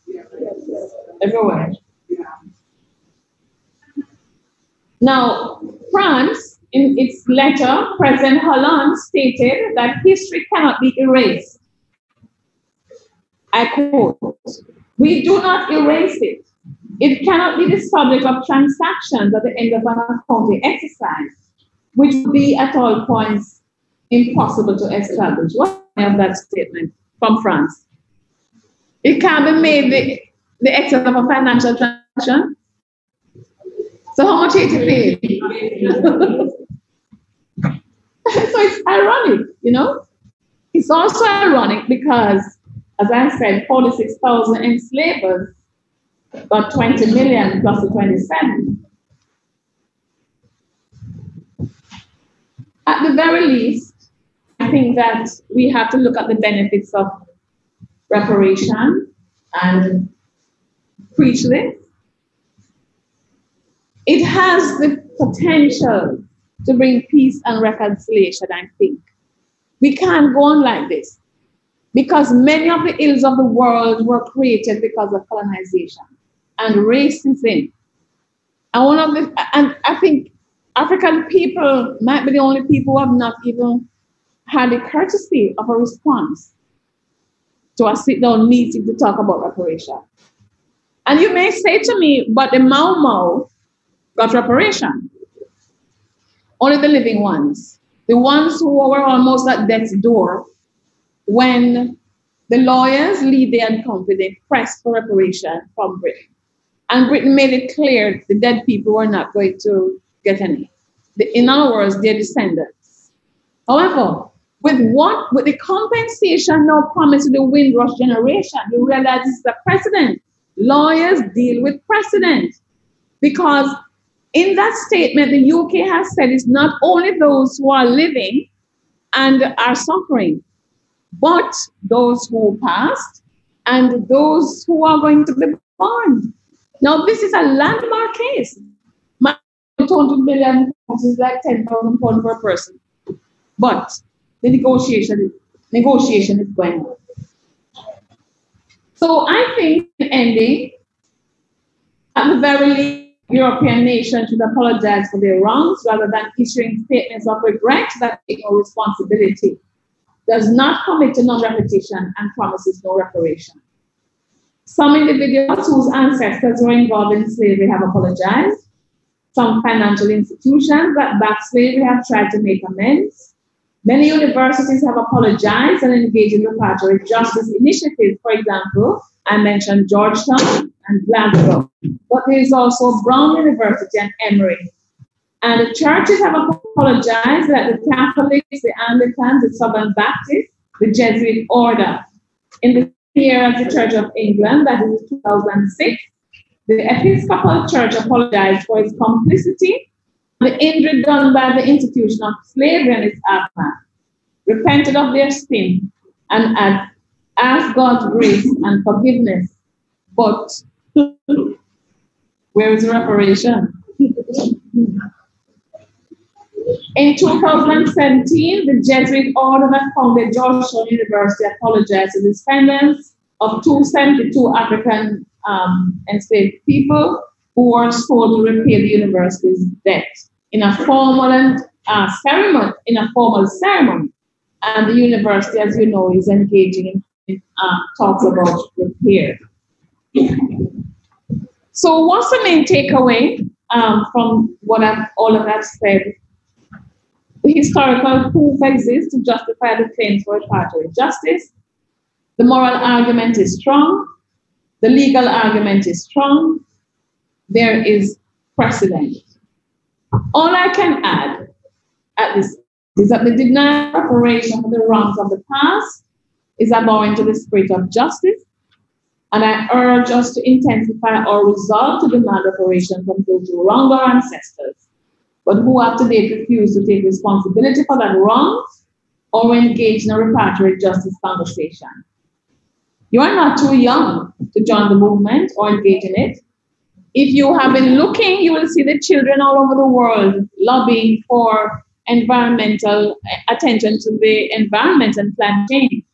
Everywhere. Now, France, in its letter, President Hollande stated that history cannot be erased. I quote, "We do not erase it. It cannot be the subject of transactions at the end of an accounting exercise, which would be at all points impossible to establish." What of that statement from France? It can't be made the extent of a financial transaction. So how much 80 paid? So it's ironic, you know? It's also ironic because, as I said, 46,000 enslavers got 20 million plus the 27. At the very least, I think that we have to look at the benefits of reparation and preach this. It has the potential to bring peace and reconciliation, I think. We can't go on like this because many of the ills of the world were created because of colonization and racism. And I think African people might be the only people who have not even had the courtesy of a response to a sit-down meeting to talk about reparation. And you may say to me, but the Mau Mau got reparation. Only the living ones, the ones who were almost at death's door when the lawyers, Leedy and company, pressed for reparation from Britain. And Britain made it clear the dead people were not going to get any. In other words, their descendants. However, with the compensation now promised to the Windrush generation, you realize this is a precedent. Lawyers deal with precedent because in that statement, the UK has said it's not only those who are living and are suffering, but those who passed and those who are going to be born. Now, this is a landmark case. My 200 million is like 10,000 pounds per person. But the negotiation is going on. So I think in ending, at the very least, European nations should apologize for their wrongs rather than issuing statements of regret that take no responsibility, does not commit to non-repetition, and promises no reparation. Some individuals whose ancestors were involved in slavery have apologized. Some financial institutions that backed slavery have tried to make amends. Many universities have apologized and engaged in reparatory justice initiatives. For example, I mentioned Georgetown and Glasgow, but there is also Brown University and Emory. And the churches have apologized that the Catholics, the Anglicans, the Southern Baptists, the Jesuit order. In the year of the Church of England, that is 2006, the Episcopal Church apologized for its complicity, the injury done by the institution of slavery and its aftermath, repented of their sin, and asked God's grace and forgiveness. But where is reparation? In 2017, the Jesuit order that founded Georgetown University apologized to the descendants of 272 African enslaved people who were told to repay the university's debt in a formal ceremony. And the university, as you know, is engaging in talks about repair. So what's the main takeaway from all of that said? The historical proof exists to justify the claims for reparatory justice. The moral argument is strong. The legal argument is strong. There is precedent. All I can add at this is that the denial of reparation for the wrongs of the past is abhorrent to the spirit of justice. And I urge us to intensify our resolve to demand reparation from those who wronged our ancestors, but who have today refused to take responsibility for that wrong or engage in a reparatory justice conversation. You are not too young to join the movement or engage in it. if you have been looking, you will see the children all over the world lobbying for environmental attention to the environment and climate change.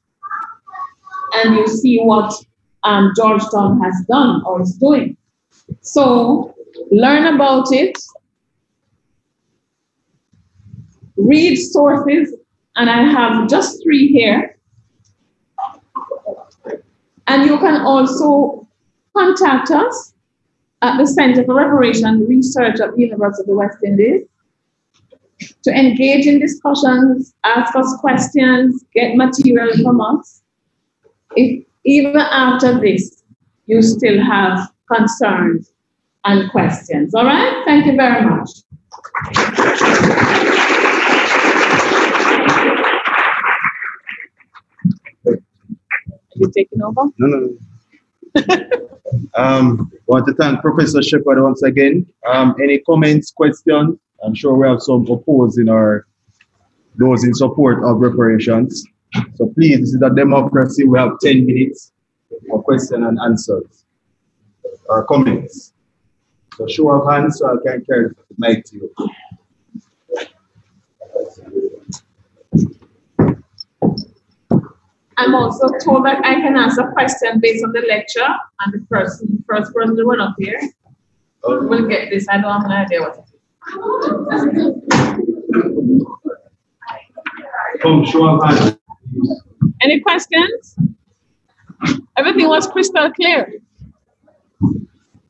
And you see what Georgetown has done or is doing. So learn about it, read sources, and I have just 3 here. And you can also contact us at the Center for Reparations Research at the University of the West Indies to engage in discussions, ask us questions, get material from us. If even after this, you still have concerns and questions. All right? Thank you very much. Are you taking over? No. Want to thank Professor Shepherd once again. Any comments, questions? I'm sure we have some opposing or those in support of reparations. So please, this is a democracy. We have 10 minutes for question and answers or comments. So show of hands so I can carry the mic to you. I'm also told that I can ask a question based on the lecture, and the first person to run up here will get this. I don't have an idea what it is. Come, show of hands. Any questions? Everything was crystal clear.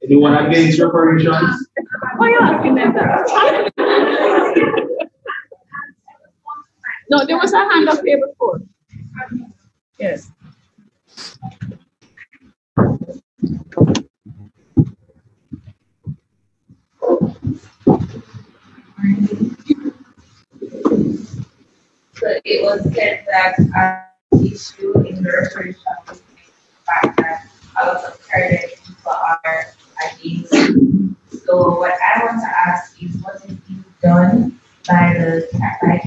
Anyone against reparations? Why are you asking them that? No, there was a hand up here before. Yes. So it was said that an issue in the reparation was the fact that a lot of targeted people are against it. So what I want to ask is what is being done by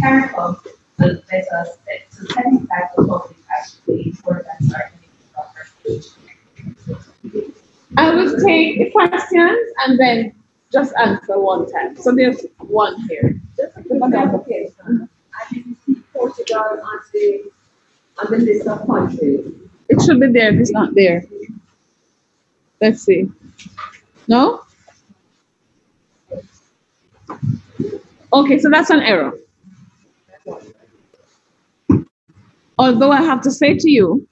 Caricom to let us to sensitize the public as to the importance of reparation. I will take the questions and then just answer one time. So there's one here. Just a quick clarification. I didn't see Portugal on the list of countries. It should be there if it's not there. Let's see. No? Okay, so that's an error. Although I have to say to you,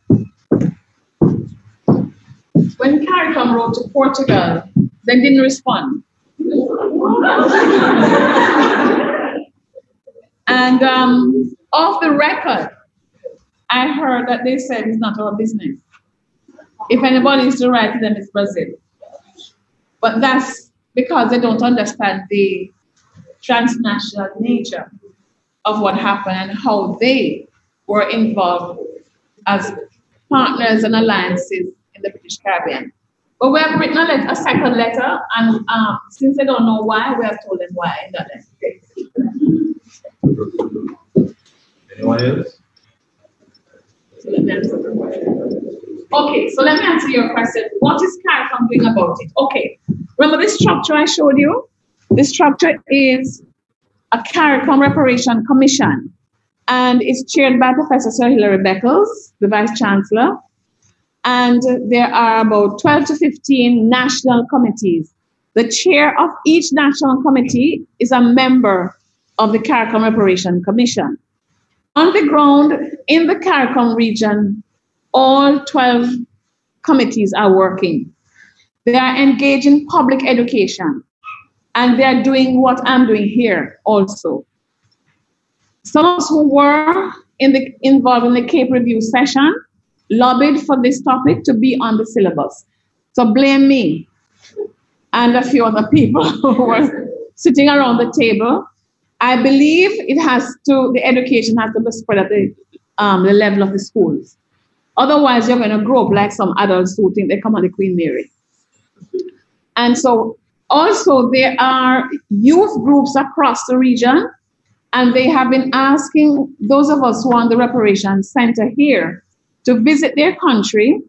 when Caricom wrote to Portugal, they didn't respond. And off the record, I heard that they said it's not our business. If anybody is to write to them, it's Brazil. But that's because they don't understand the transnational nature of what happened and how they were involved as partners and alliances in the British Caribbean. But we have written a second letter, and since they don't know why, we have told them why in that letter. Anyone else? Okay, so let me answer your question. What is Caricom doing about it? Okay, remember this structure I showed you? This structure is a Caricom Reparation Commission, and it's chaired by Professor Sir Hilary Beckles, the Vice Chancellor. And there are about 12 to 15 national committees. The chair of each national committee is a member of the Caricom Reparation Commission. On the ground, in the Caricom region, all 12 committees are working. They are engaged in public education, and they are doing what I'm doing here also. Some of us who were involved in the Cape Review session lobbied for this topic to be on the syllabus. So blame me and a few other people who were sitting around the table. I believe the education has to be spread at the level of the schools. Otherwise, you're going to grow up like some adults who think they come on the Queen Mary. And so also there are youth groups across the region, and they have been asking those of us who are on the Reparations Center here to visit their country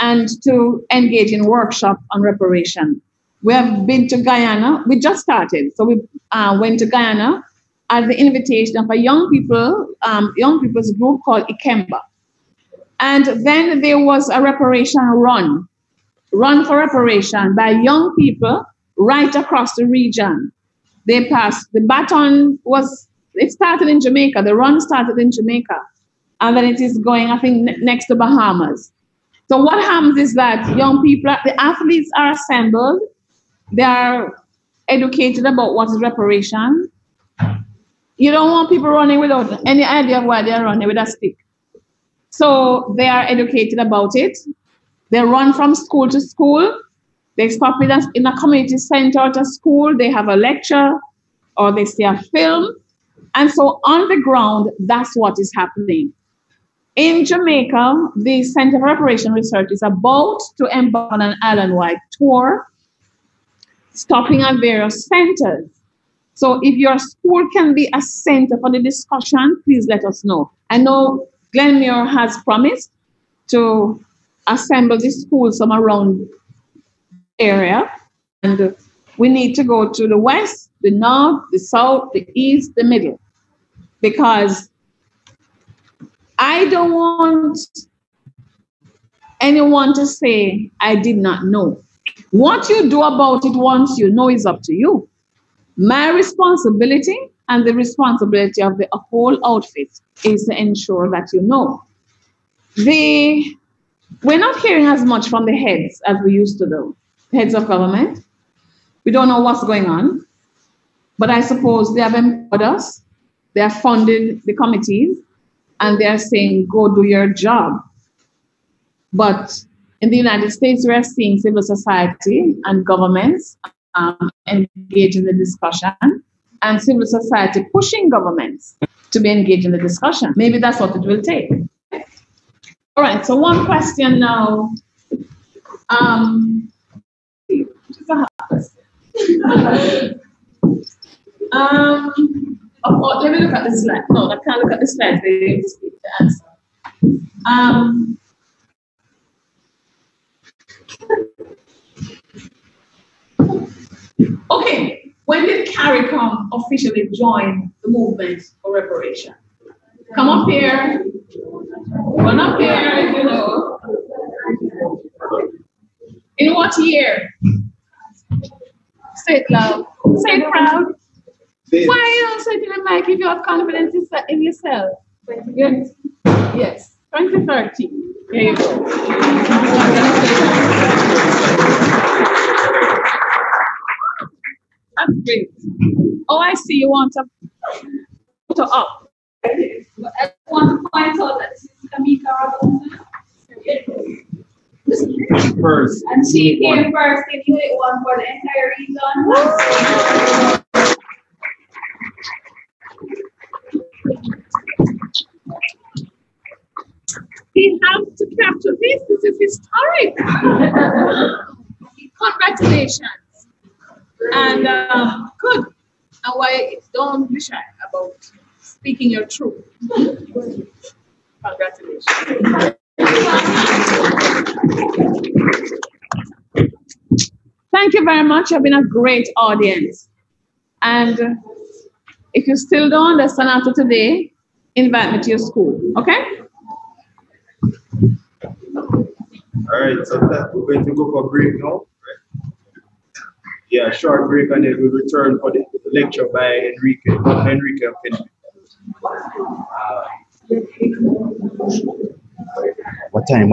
and to engage in workshops on reparation. We have been to Guyana. We just started, so we went to Guyana at the invitation of a young people's group called Ikemba. And then there was a reparation run for reparation by young people right across the region. They passed, the baton it started in Jamaica, the run started in Jamaica, and then it is going, I think, next to Bahamas. So what happens is that young people, the athletes are assembled, they are educated about what is reparation. You don't want people running without any idea of why they're running with a stick. So they are educated about it. They run from school to school. They stop in a community center at a school. They have a lecture or they see a film. And so on the ground, that's what is happening. In Jamaica, the Center for Reparation Research is about to embark on an island-wide tour, stopping at various centers. So if your school can be a center for the discussion, please let us know. I know Glenmuir has promised to assemble the schools from around the area, and we need to go to the west, the north, the south, the east, the middle, because I don't want anyone to say, I did not know. What you do about it once you know is up to you. My responsibility and the responsibility of the whole outfit is to ensure that you know. We're not hearing as much from the heads as we used to do, heads of government. We don't know what's going on, but I suppose they have empowered us, they have funded the committees, and they are saying, go do your job. But in the United States, we are seeing civil society and governments engage in the discussion, and civil society pushing governments to be engaged in the discussion. Maybe that's what it will take. All right, so one question now. Let me look at the slide. No, I can't look at the slide. They didn't speak the answer. Okay, when did Caricom officially join the movement for reparation? Come up here. Come up here, you know. In what year? Say it loud. Say it proud. Why you don't say it in the mic if you have confidence in yourself? Yes. 2013. Here you go. That's great. Oh, I see you want to put up. But I want to point out that this is Kamika Rabona. First. And she came first in Unit 1 for the entire region. We have to capture this. This is historic. Congratulations. And good. And why don't be shy about speaking your truth. Congratulations. Thank you very much. You've been a great audience. And if you still don't understand after today, invite me to your school, okay? All right, so we're going to go for a break now. Yeah, short break, and then we'll return for the lecture by Enrique. Okay. What time?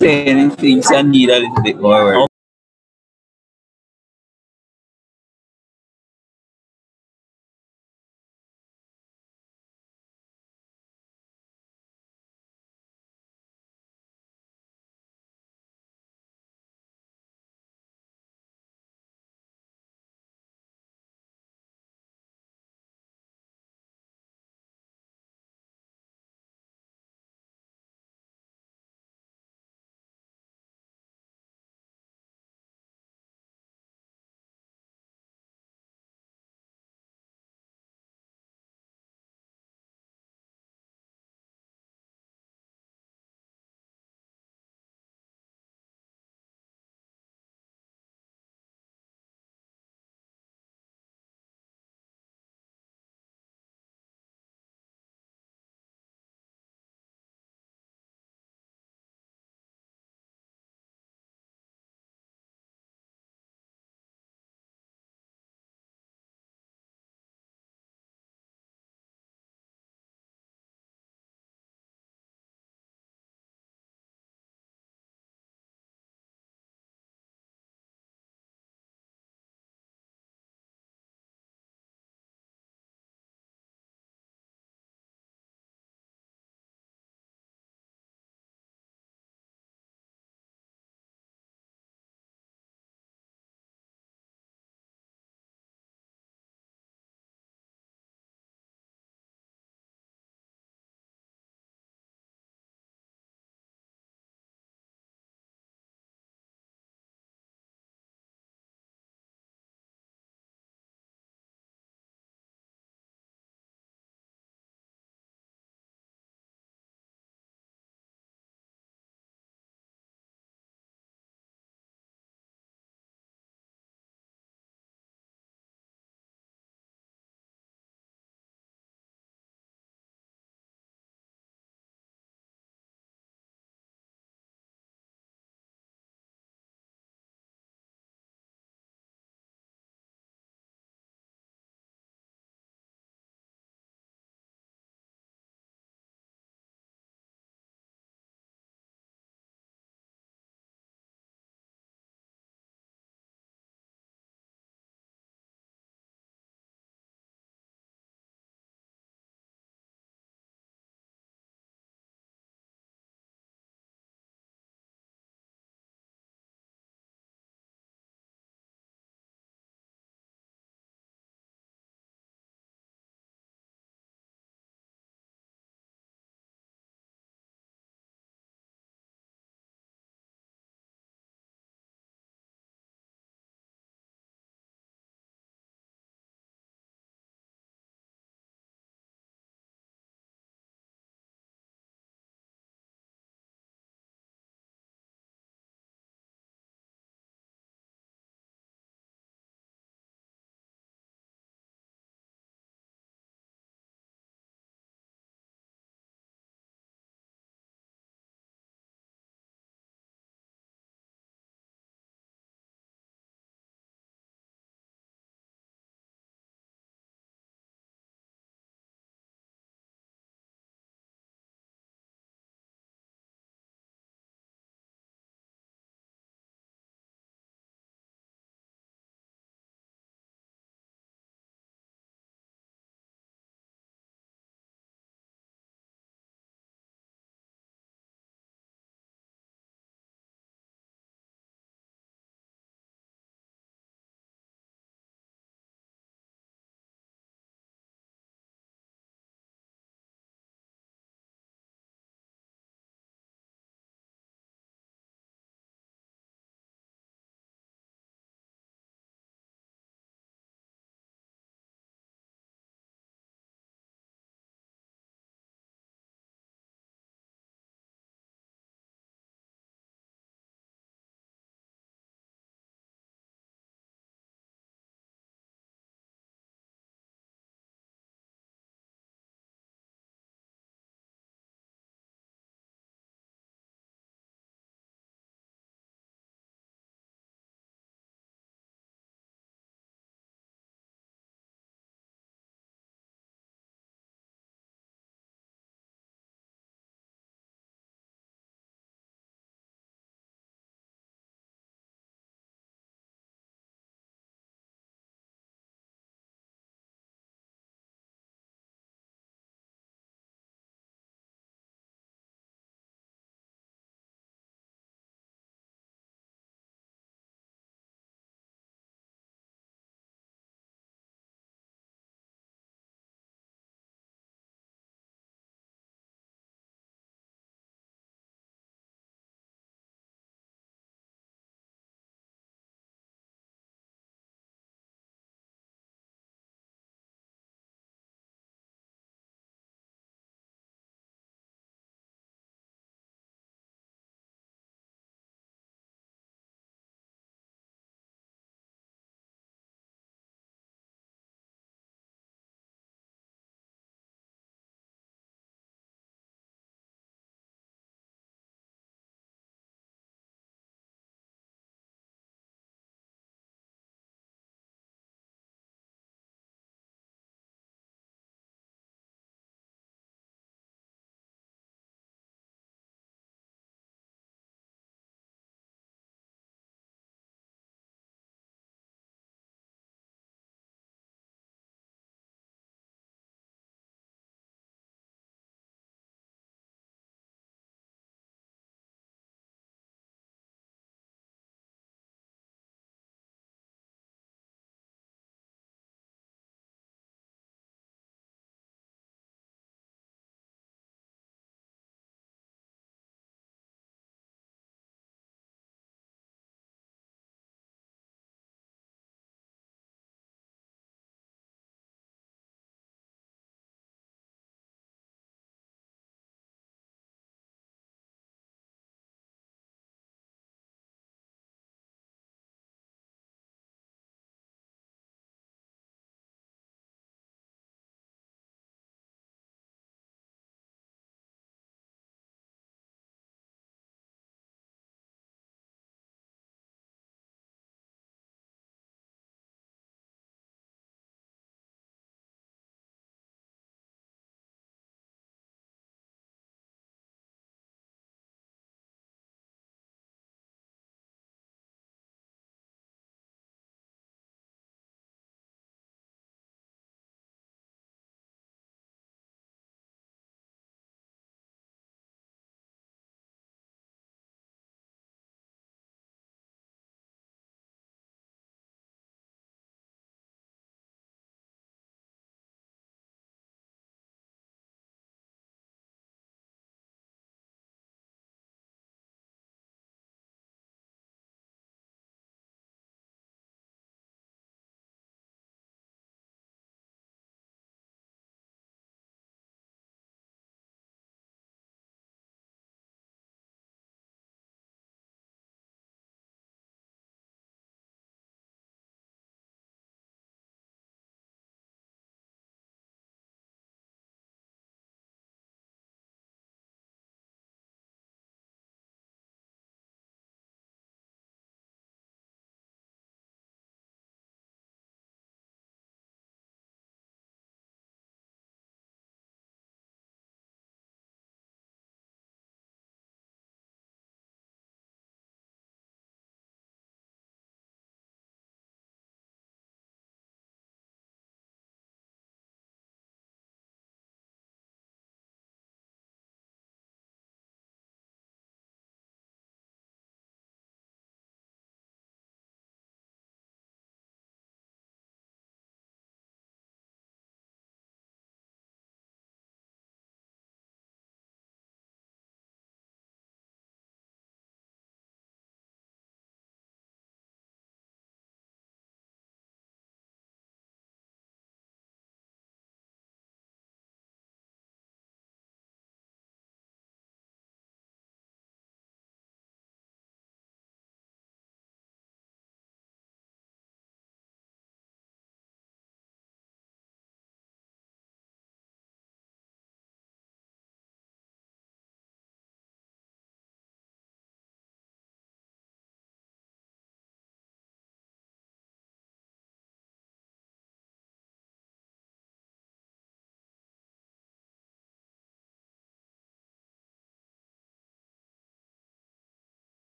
Training things and need a little bit more work.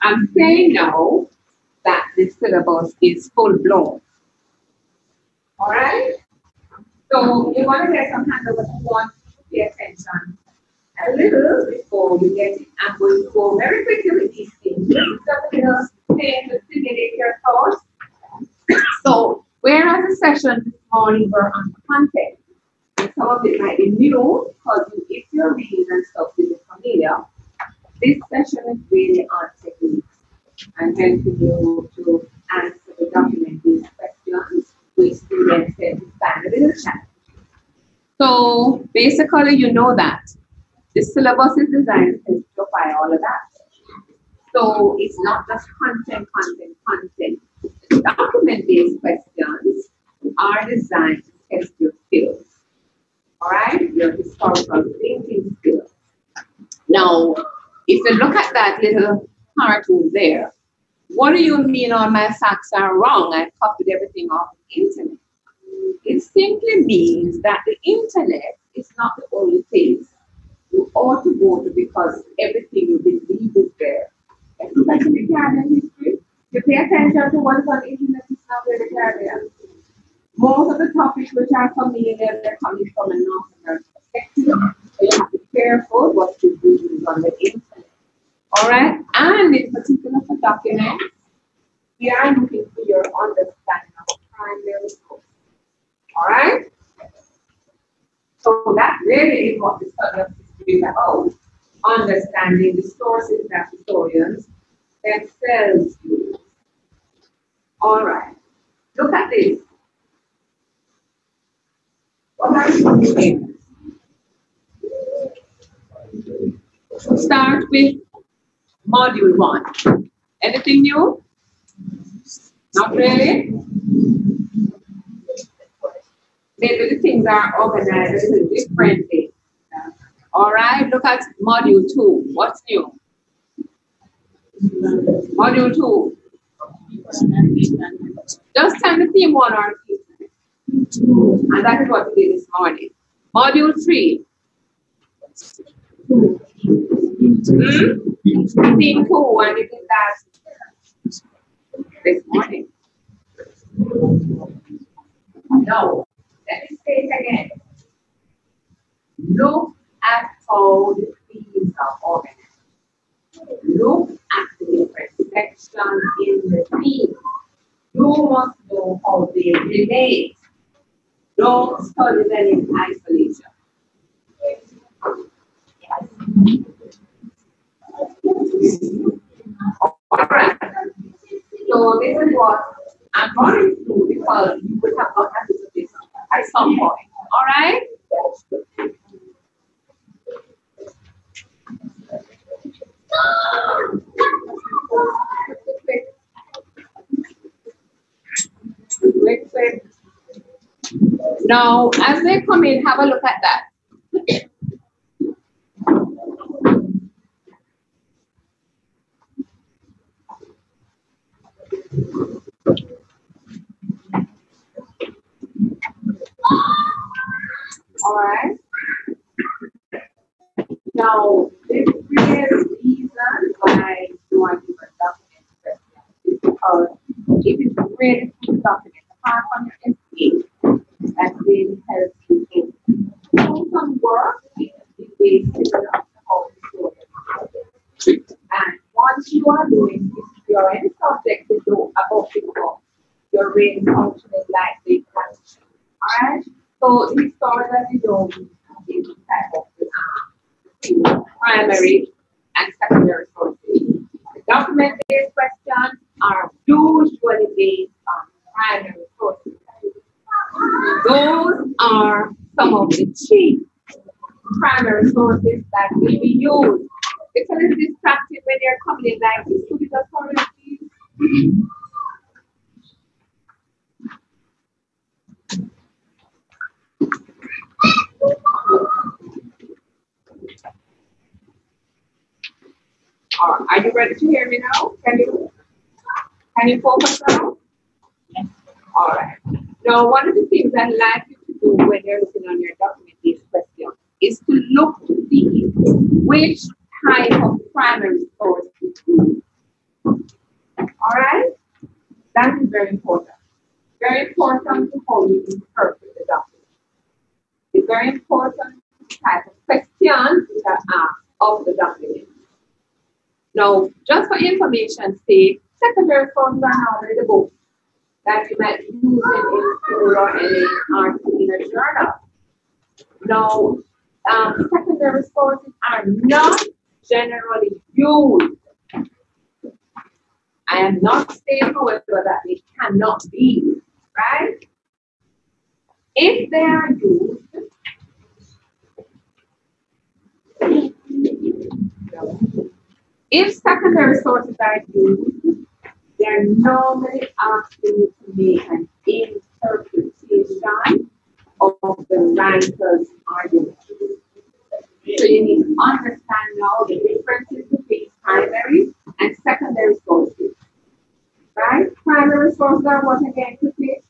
I'm saying now that the syllabus is full blown. All right? So you want to get some handovers, you want to pay attention a little before you get it. I'm going to go very quickly with these things. Just a little thing to stimulate your thoughts. So, whereas the session this morning were on content, and some of it might be new, because if you're reading and stuff, you'll be familiar. This session is really on techniques and helping you to answer the document-based questions, which students tend to find a little challenge. So basically, you know that the syllabus is designed to simplify all of that. So it's not just content. The document-based questions are designed to test your skills. All right, your historical thinking skills. Now, if you look at that little cartoon there, what do you mean all my facts are wrong? I copied everything off the internet. It simply means that the internet is not the only place you ought to go to because everything you believe is there. Especially Caribbean history. You pay attention to what's on the internet, it's not really Caribbean. Most of the topics which are familiar, they're coming from a North American perspective. So you have to be careful what you do on the internet. All right? And in particular for documents, we are looking for your understanding of primary source. All right? So that really is what the study of history is about. Understanding the sources that historians themselves use. All right. Look at this. What are some things? Start with module 1. Anything new? Not really? Maybe the things are organized a little differently. All right, look at module 2. What's new? Module 2. Just turn the theme 1 or 2. And that is what we did this morning. Module 3. Theme 2, and we did that this morning. No, let me say it again. Look at how the themes are organized. Look at the different sections in the theme. You must know how they relate. Don't study them in isolation. All right. So this is what I'm going to do because you would have got access to this at some point. All right? Quick. Now, as they come in, have a look at that. All right. Now, this real reason why you want to do a document is because it is really good document. Apart from your SPA, that really helps you in do some work in the way similar to how you do it. And once you are doing history or any subject to do about before, your brain functioning like the practice. All right. So the story that you do is type of primary and secondary sources. The document-based questions are usually based on primary sources. Those are some of the chief primary sources that will be used. It's a little distracting when you're coming in like this. Could you just hurry up, please? All right. Are you ready to hear me now? Can you focus now? Yes. All right. Now, one of the things I'd like you to do when you're looking on your document-based question is to look to see which type of primary source is used. All right? That is very important. Very important to how you interpret the document. It's very important the type of questions that are asked of the document. Now, just for information's sake, secondary sources are normally the books that you might use in school or any article in a journal. Now, secondary sources are not generally used. I am not saying, however, that they cannot be, right? If they are used, if secondary sources are used, they're normally asking you to make an interpretation of the writer's argument. So you need to understand now the differences between primary and secondary sources. Right? Primary sources are what again, quickly?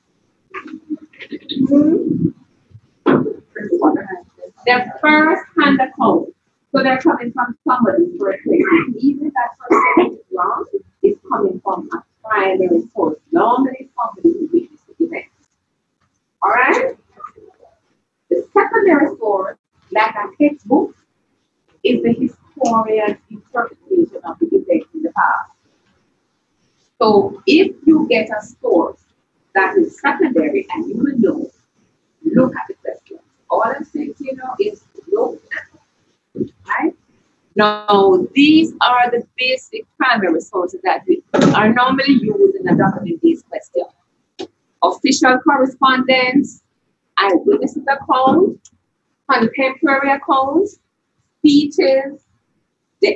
They're first-hand account. So they're coming from somebody's perspective. Even if that perspective is wrong, it's coming from a primary source. Normally somebody who witnessed the event. All right? The secondary source, like a textbook, is the historian's interpretation of the event in the past. So if you get a source that is secondary and you will know, look at the question. All I'm saying to you now is look at it, right? Now, these are the basic primary sources that are normally used in a document-based question. Official correspondence, eyewitness account, contemporary accounts, speeches, the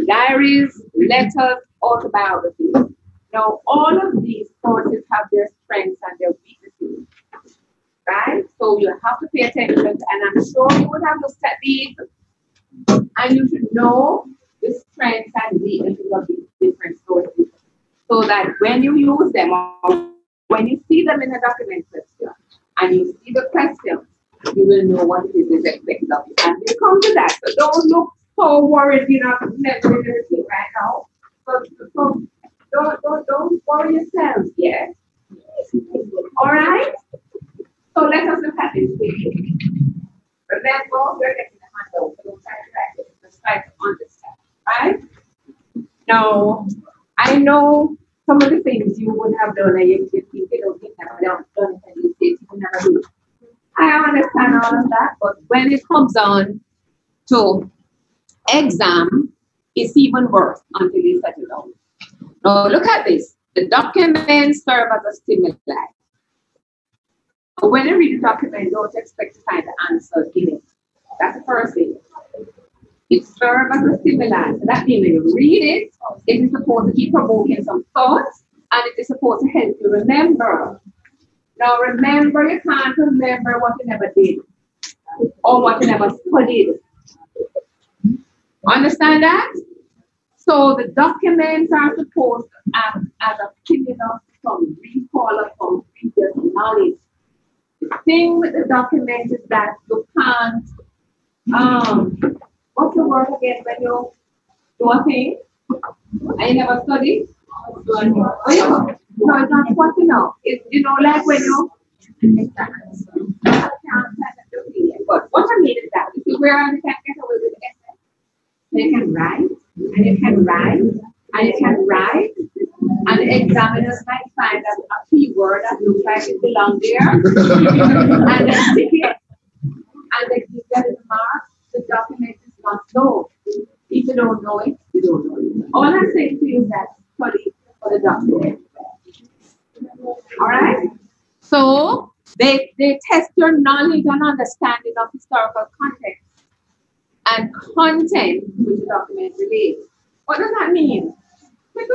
diaries, letters, autobiographies. Now, all of these sources have their strengths and their weaknesses, right? So you have to pay attention, and I'm sure you would have looked at these, and you should know the strengths and weaknesses of these different sources, so that when you use them, or when you see them in a document question, and you see the questions, you will know what it is expected of you. And we'll come to that. So don't look so worried, you know, remembering everything right now. So don't worry yourselves, yeah? All right? So let us look at this quickly. Remember, we're getting the handout, so don't try to write it. Just try to understand, right? Now, I know some of the things you would have done, and you think you don't think I've done it, and you say you never do. I understand all of that, but when it comes on to exam, it's even worse until you settle down. Now, look at this. The documents serve as a stimuli. When you read the document, don't expect to find the answer in it. That's the first thing. It serves as a stimuli. So that means when you read it, it is supposed to be provoking some thoughts, and it is supposed to help you remember. Now, remember, you can't remember what you never did or what you never studied. Understand that? So the documents are supposed to act as a stimulus from recall of some previous knowledge. The thing with the document is that you can't, what's the word again when you do a thing? I never studied. No, it's not what you know. It's, you know, like when you, but what I mean is that, this is where I can get away with the essay. You can write, and you can write, and you can write, and the examiners might find that a keyword that looks like it belongs there, and then stick it, and they give that a mark. The document is not known. If you don't know it, you don't know it. All I'm saying to you is that study for the document. All right? So they test your knowledge and understanding of historical context and content which the document relates. What does that mean? Quick.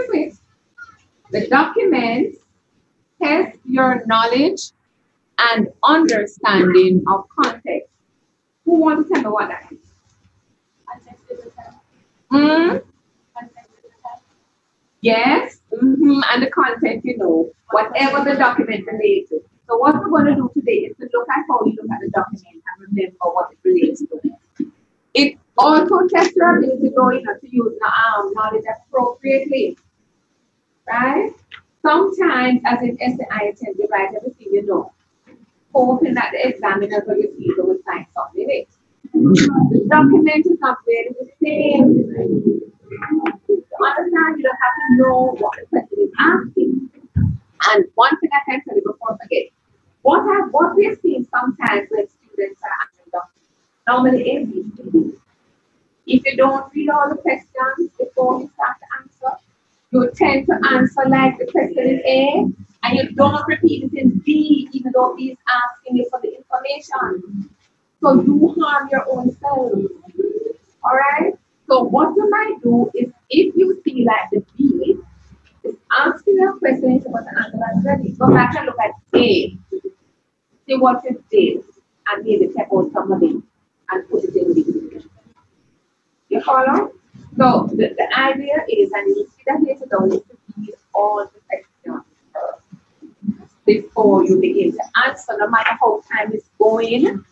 The document tests your knowledge and understanding of context. Who wants to tell me what that is? Yes, and the content, you know, whatever the document relates to. So what we're going to do today is to look at how you look at the document and remember what it relates to. It also tests your ability to use knowledge appropriately. right? Sometimes, as in SAI attempt, you write everything you know, hoping that the examiner or your teacher will find something in it. The document is not really the same. To understand, you don't have to know what the question is asking. And one thing I can tell you before I forget, what we're seeing sometimes when students are answering documents, normally ABCD. If you don't read all the questions before you start to answer, you tend to answer like the question is A, and you don't repeat it in B, even though B is asking you for the information. So you harm your own self. All right? So what you might do is, if you see like the B is asking you a question, you're supposed to answer that ready. Go back and look at A. See what it did, and maybe take out some of it and put it in B. You follow? So the idea is, and you see that later down, is to read all the questions before you begin to answer, no matter how time is going.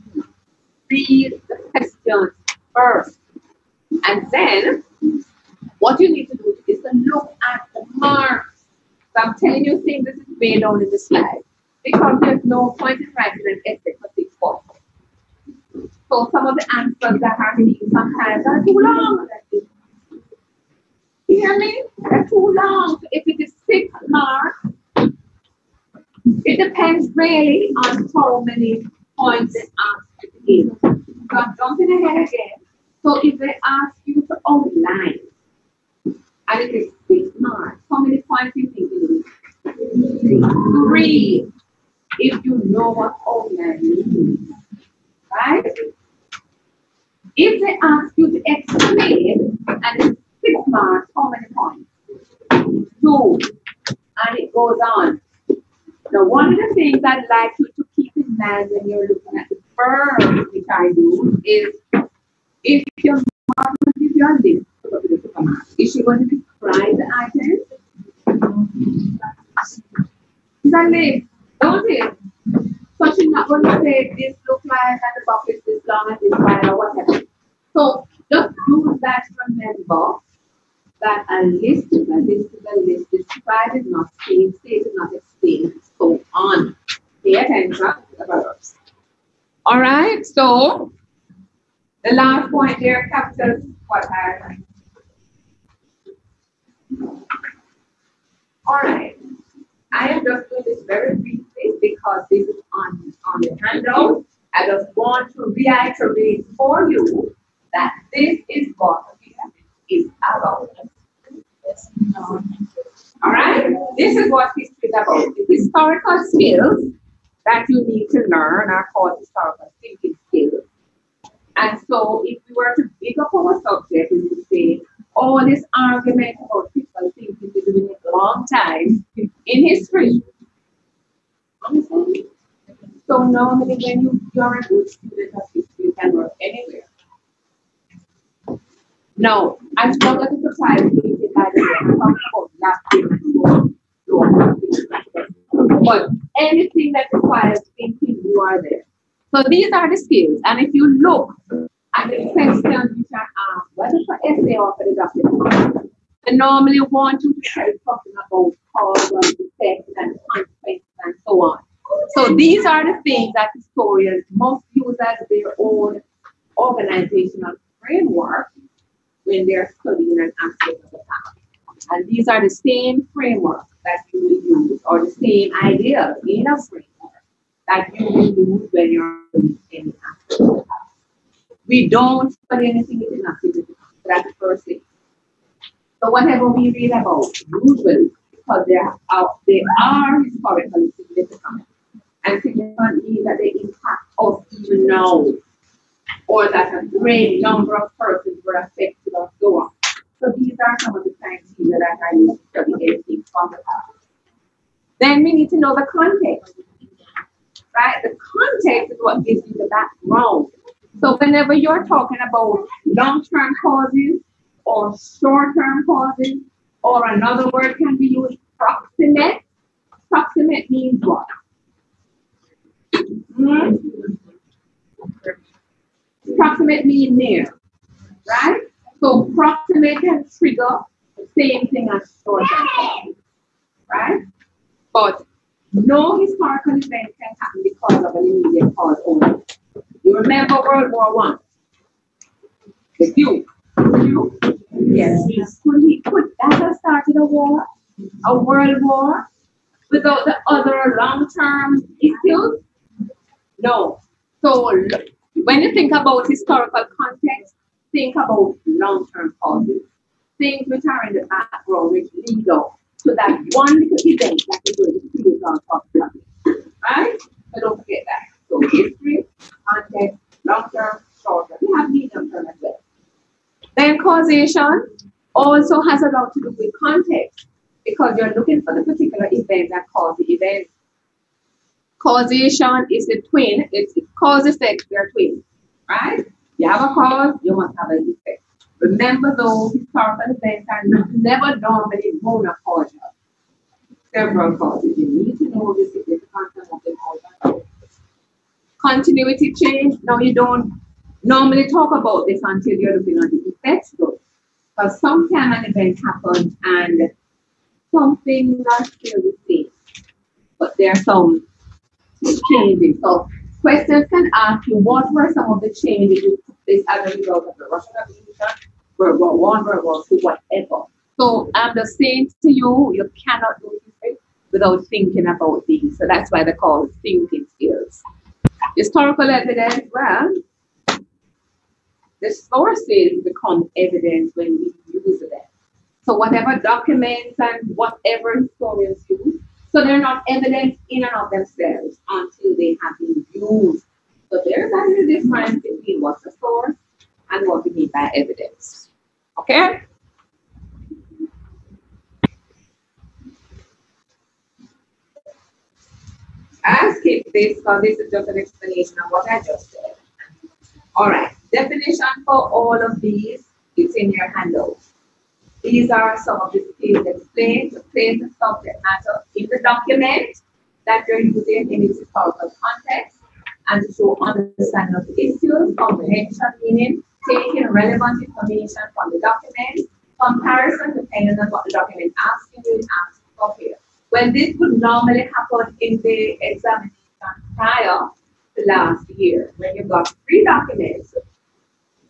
Read the questions first. And then, what you need to do is to look at the marks. So I'm telling you things, this is way down in the slide, because there's no point in writing an essay for 6 books. So some of the answers that are seen sometimes are too long. You hear me? They're too long. So if it is 6 marks, it depends really on how many points they ask you to give. So I'm jumping ahead again. So if they ask you to outline, and it is 6 marks, how many points do you think you need? 3, if you know what outline means. Right? If they ask you to explain, and it's 6 marks, how many points? 2, and it goes on. Now, one of the things I'd like you to keep in mind when you're looking at the verbs, which I do, is if your mom will give you a list to go to the supermarket, is she going to describe the items? It's a list, don't it? So she's not going to say this looks like and the box is this long and this wide or whatever. So just use that to remember that a list is a list is a list. Describe is not state, state is not explain, and so on. Pay attention to the verbs. All right, so the last point there captures what I all right. I am just doing this very briefly because this is on the handout. I just want to reiterate for you that this is what is about. All right? This is what history is about. The historical skills that you need to learn are called historical thinking skills. And so if we were to pick up our subject, we would say, oh, this argument about critical thinking is doing it a long time in history. So normally when you're a good student of history, you can work anywhere. Now, as long as it's applies to by the way, I'm talking about last but anything that requires thinking, you are there. So these are the skills. And if you look at the questions which are asked, whether for essay or for the document, they normally want you to start talking about cause and effect and consequences and so on. So these are the things that historians must use as their own organizational framework when they're studying an aspect of the past. And these are the same frameworks that you will use, or the same ideas in a framework that you will use when you're studying any aspect of the past. We don't study anything in activity. That's the first thing. So whatever we read about, usually, because they are historically significant, and significant means that they impact us even now, or that a great number of persons were affected or so on. So these are some of the criteria that I use to study anything from the past. Then we need to know the context, right? The context is what gives you the background. So whenever you're talking about long-term causes or short-term causes, or another word can be used, proximate. Proximate means what? Proximate means near, right? So proximate can trigger the same thing as short-term causes. right? But no historical event can happen because of an immediate cause only. You remember World War One? The Duke. Yes. Could that have started a war? A world war? Without the other long-term issues? No. So when you think about historical context, think about long-term causes. Things which are in the background which lead up to that one little event that is going to create our problem. Right? So don't forget that. So history, context, long-term, short-term. We have medium-term as well. Then causation also has a lot to do with context because you're looking for the particular event that caused the event. Causation is the twin. It's cause effect, they're twins, right? You have a cause, you must have an effect. Remember though, historical events are never normally monocausal. Several causes. You need to know the significance of the cause. Continuity change. Now you don't normally talk about this until you're looking at the effects though. Because sometimes an event happens and something not still the same. But there are some changes. So questions can ask you what were some of the changes you took place as a result of the Russian Revolution, World War One, World War II, whatever. So I'm just saying to you, you cannot do this without thinking about these. So that's why they call it thinking skills. Historical evidence, well, the sources become evidence when we use them. So whatever documents and whatever historians use, so they're not evidence in and of themselves until they have been used. So there's actually a difference between what's the source and what we mean by evidence. Okay? I'll skip this because this is just an explanation of what I just said. All right, definition for all of these is in your handouts. These are some of the skills explained to place the subject matter in the document that you're using in its historical context and to show understanding of the issues, comprehension, meaning, taking relevant information from the document, comparison depending on what the document asking you asking for here. When this would normally happen in the examination prior to last year, when you got 3 documents,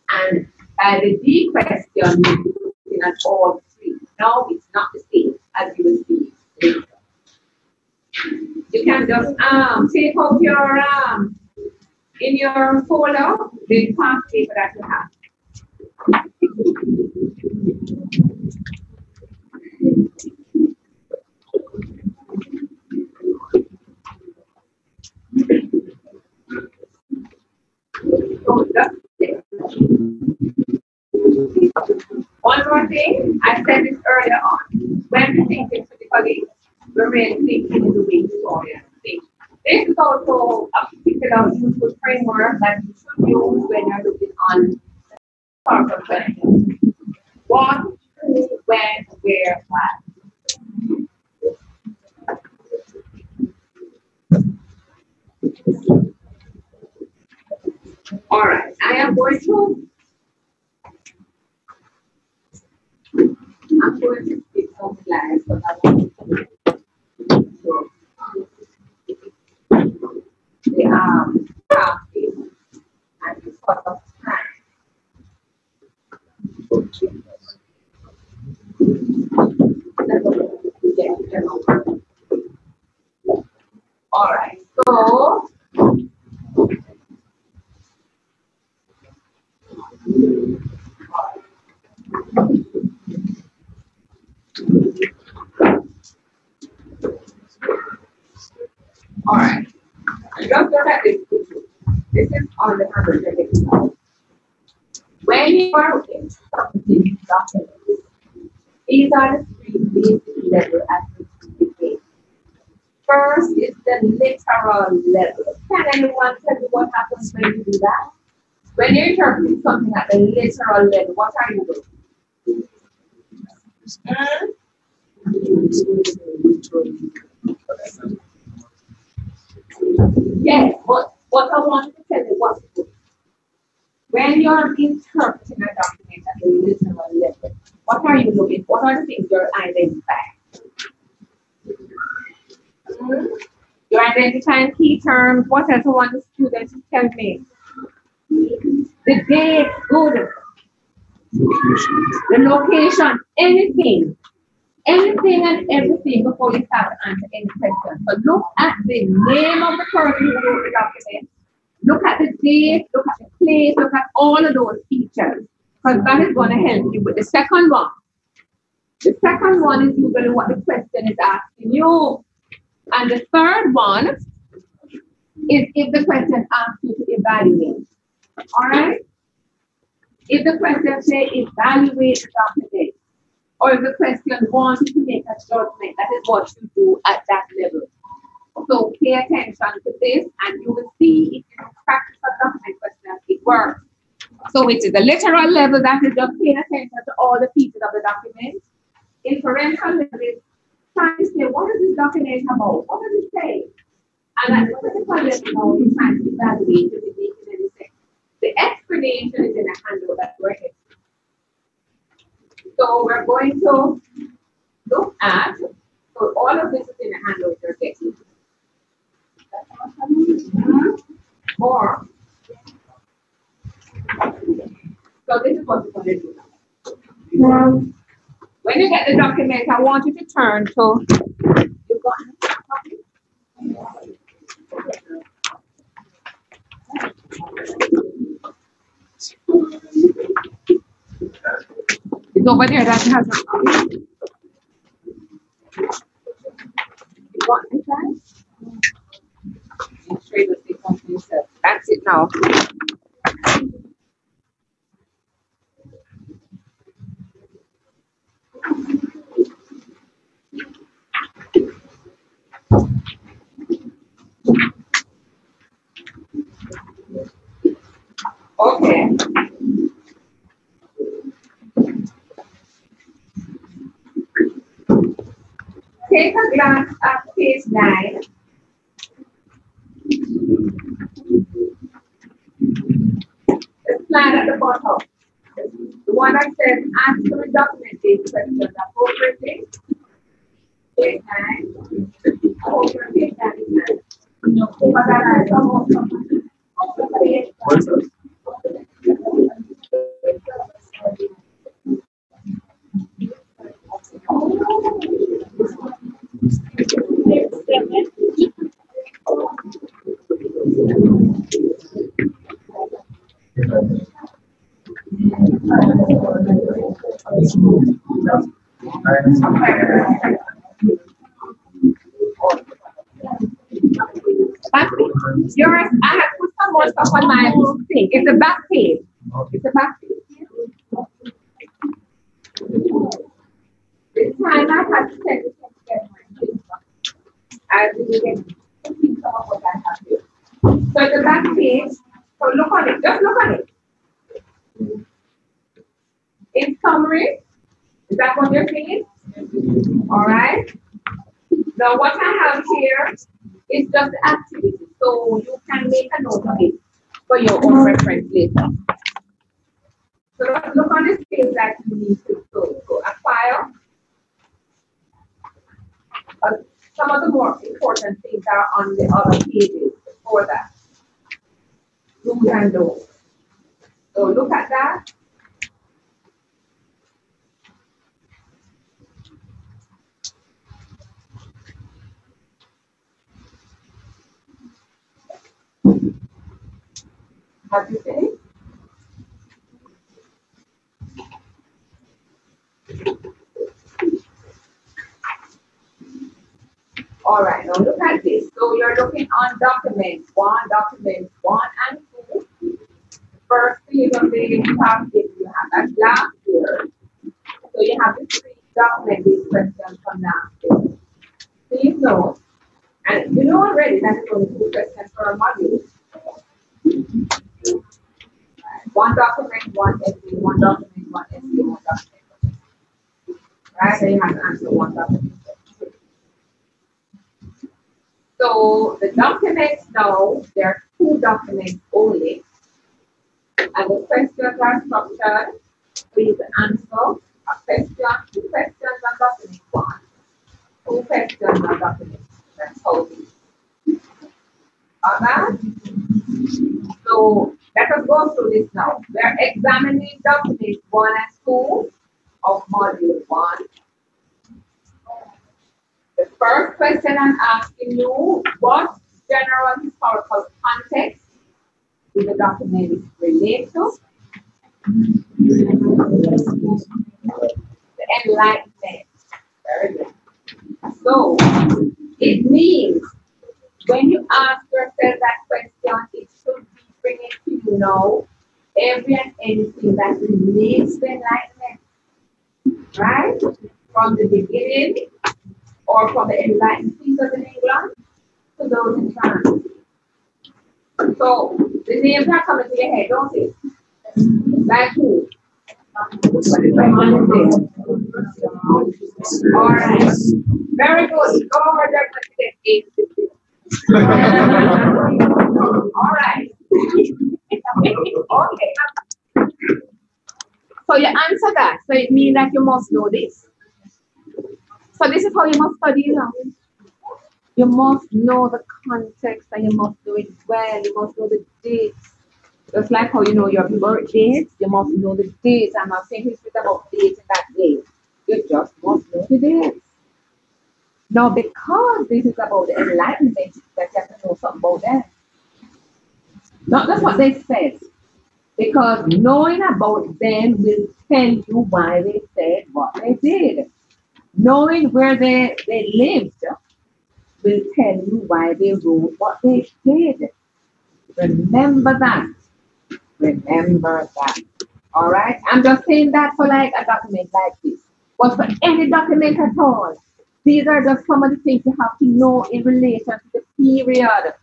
and by the D question, you're looking at all 3. Now it's not the same as you will see later. You can just take out your in your folder the past paper that you have. So just one more thing, I said this earlier on. When we think critically, we're really thinking in the way historians think. This is also a particular useful framework that you should use when you're looking on historical questions. What, who, when, where, why. All right, I am going to skip some slides, but I want to show the crafting and the sort of time. All right, so all right, just look at this picture. This is on the handle. When you are looking at these documents, these are the 3 basic levels at which we begin. First is the literal level. Can anyone tell me what happens when you do that? When you're interpreting something at the literal level, what are you doing? Yes, but what I want to tell you what to do. When you're interpreting a document at the literal level, what are you looking for? What are the things you're identifying? You're identifying key terms. What else I want the students to tell me? The date, good. The location, anything. Anything and everything before you start to answer any question. So look at the name of the person who wrote the document. Look at the date, look at the place, look at all of those features. Because that is going to help you with the second one. The second one is usually what the question is asking you. And the third one is if the question asks you to evaluate. All right? If the question says evaluate the document, or if the question wants you to make a judgment, that is what you do at that level. So pay attention to this, and you will see if you practice a document question, it works. So it is the literal level, that is just paying attention to all the pieces of the document. Inferential level is trying to say, what is this document about? What does it say? And at the project, you're trying to evaluate if it makes any sense. The explanation is in a handout that we're in. So we're going to look at, so all of this is in a handout you're getting. More. So this is what we're going to do now. When you get the document, I want you to turn to, you've got it's over there that has a copy. You want this side? Make sure you see something yourself. That's it now. Okay. Take a glance at page 9. The slide at the bottom. The one that says answer the document-based questions appropriately. Page 9. Over page 9. No. Yours, I have put some more stuff on my thing. It's a back page. It's a back page. This time I had to send it to my kids. I really get some of what I have here. So it's a back page. So look on it. Just look on it. In summary, is that what you're seeing? All right. Now what I have here is just the activity. So you can make a note of it for your own reference later. So look on this page that you need to go acquire. Some of the more important things are on the other pages before that. Do's and don'ts. So look at that. Have you finished? All right, now look at this. So you're looking on document 1 and 2. First page of the topic, you have that last year. So you have the 3 document-based questions from last year. Please note, and you know already that it's only 2 questions per module. Right. 1 document, 1 essay, 1 document, 1 essay, 1 document. Right, so you have to answer 1 document. So the documents now, there are 2 documents only. And the questions are structured for you to answer a question, 2 questions on document 1, 2 questions on document That's how it is. Alright? So let us go through this now. We are examining documents 1 and 2 of module 1. The first question I'm asking you, what general historical context do the documents relate to? The Enlightenment. Very good. So it means when you ask yourself that question, it should be bringing to you now every and anything that relates to the Enlightenment, right? From the beginning or from the enlightened people in England to those in France. So the names are coming to your head, don't they? Like who? All right. Very good. Go over there to the eight. All right. Okay. So you answer that. So it means that you must know this. So this is how you must study now. You must know the context and you must know it well. You must know the dates. Just like how you know your birth dates, you must know the dates. I'm not saying history about dates in that day. You just must know the dates. Now, because this is about the Enlightenment, that you have to know something about them. Not just what they said. Because knowing about them will tell you why they said what they did. Knowing where they lived will tell you why they wrote what they did. Remember that. Remember that. All right? I'm just saying that for like a document like this. But for any document at all, these are just some of the things you have to know in relation to the period.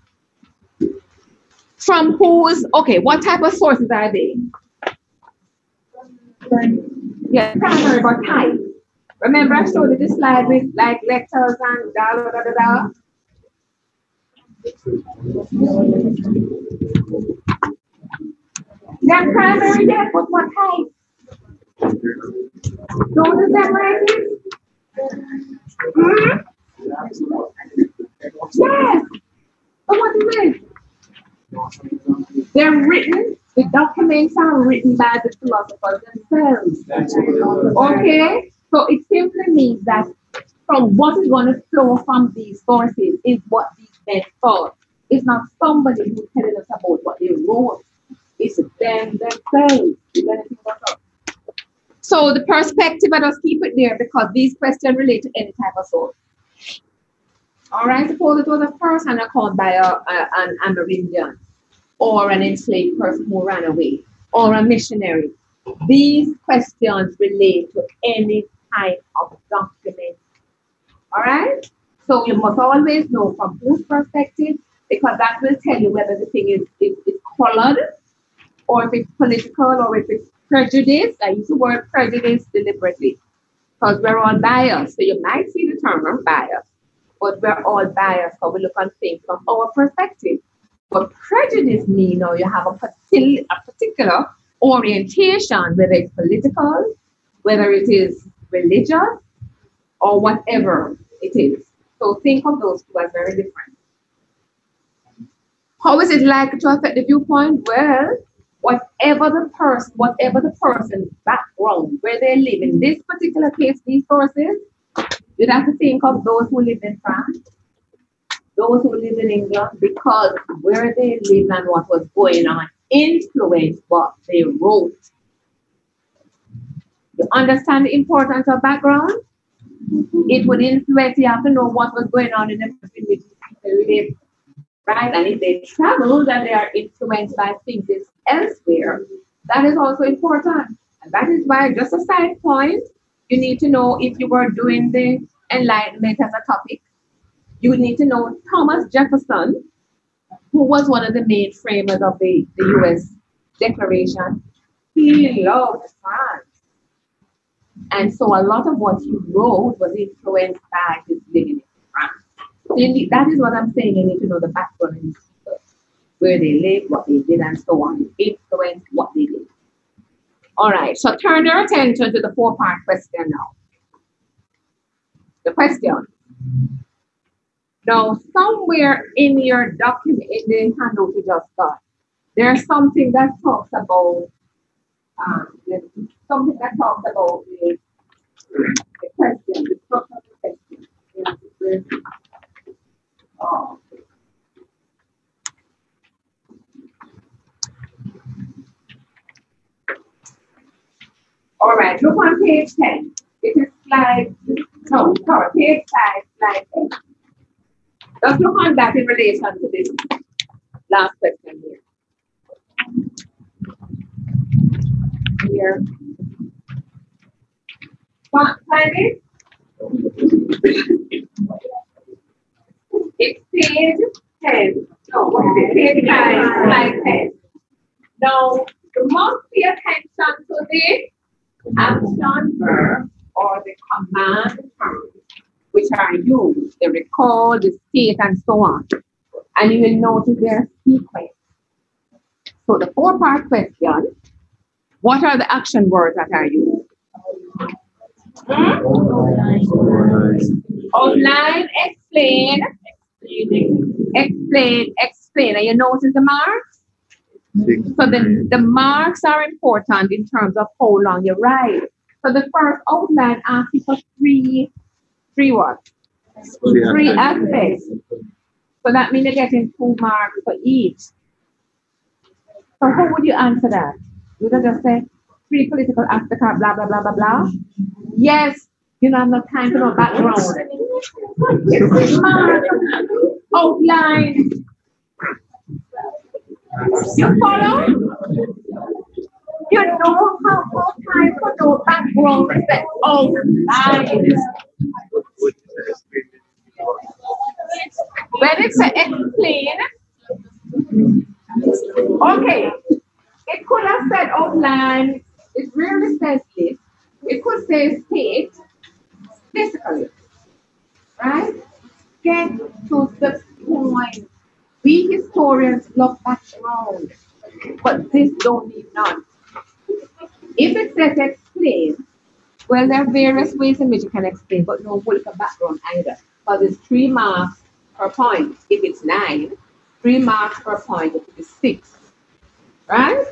From whose, okay, what type of sources are they? Yeah, primary but type. Remember I showed you this slide with like letters and da da da da da. They're primary, yes, but what type? Notice that right here? Hmm? Yes. So what is it? They're written, the documents are written by the philosophers themselves. Okay? So it simply means that from what is going to flow from these sources is what these men thought. It's not somebody who's telling us about what they wrote. It's them themselves. So the perspective, I just keep it there because these questions relate to any type of source. All right, suppose it was a person caught by an Amerindian or an enslaved person who ran away or a missionary. These questions relate to any type of document. All right? So you must always know from whose perspective, because that will tell you whether the thing is colored or if it's political or if it's prejudice. I use the word prejudice deliberately because we're all biased. So you might see the term I'm biased, but we're all biased because we look on things from our perspective. But prejudice means you have a particular orientation, whether it's political, whether it is religious, or whatever it is. So think of those two as very different. How is it like to affect the viewpoint? Well, whatever the person's background, where they live, in this particular case, these sources, you'd have to think of those who live in France, those who live in England, because where they live and what was going on influenced what they wrote. You understand the importance of background? It would influence, you have to know what was going on in the country in which people live, right? And if they travel and they are influenced by things elsewhere, that is also important. And that is why, just a side point, you need to know if you were doing the Enlightenment as a topic, you would need to know Thomas Jefferson, who was one of the main framers of the U.S. Declaration. He loved France. And so a lot of what he wrote was influenced by his living in France. So that is what I'm saying. You need to know the background of these people, where they lived, what they did, and so on. Influenced what they did. All right. So turn your attention to the 4-part question now. The question. Now, somewhere in your document, in the handout you just got, there's something that talks about the question, the structure of the question. Oh. All right, look on page 10. It is slide, no, sorry, page 5, slide 10. Just look on that in relation to this last question here. Here. Find it? It's page 10. No, what is it? Page 5, slide 10. Now, you must pay attention to the action verb or the command terms, which are used, the recall, the state, and so on. And you will notice their sequence. So the 4-part question, what are the action words that are used? Outline, explain, explain. And you notice the marks? So the marks are important in terms of how long you write. So the first outline asks you for three what? Three aspects. So that means you're getting 2 marks for each. So how would you answer that? You would just say 3 political aspects are blah, blah, blah, blah, blah. Yes, you don't have no time for no background. It's smart. Outline. You follow? You know how time for no background is that outline. When it's explain, okay, it could have said outline, it really says this. It could say state, basically, right? Get to the point. We historians love background, but this don't need none. If it says explain, well, there are various ways in which you can explain, but no political background either. Because it's 3 marks per point if it's 9, 3 marks per point if it's 6. Right?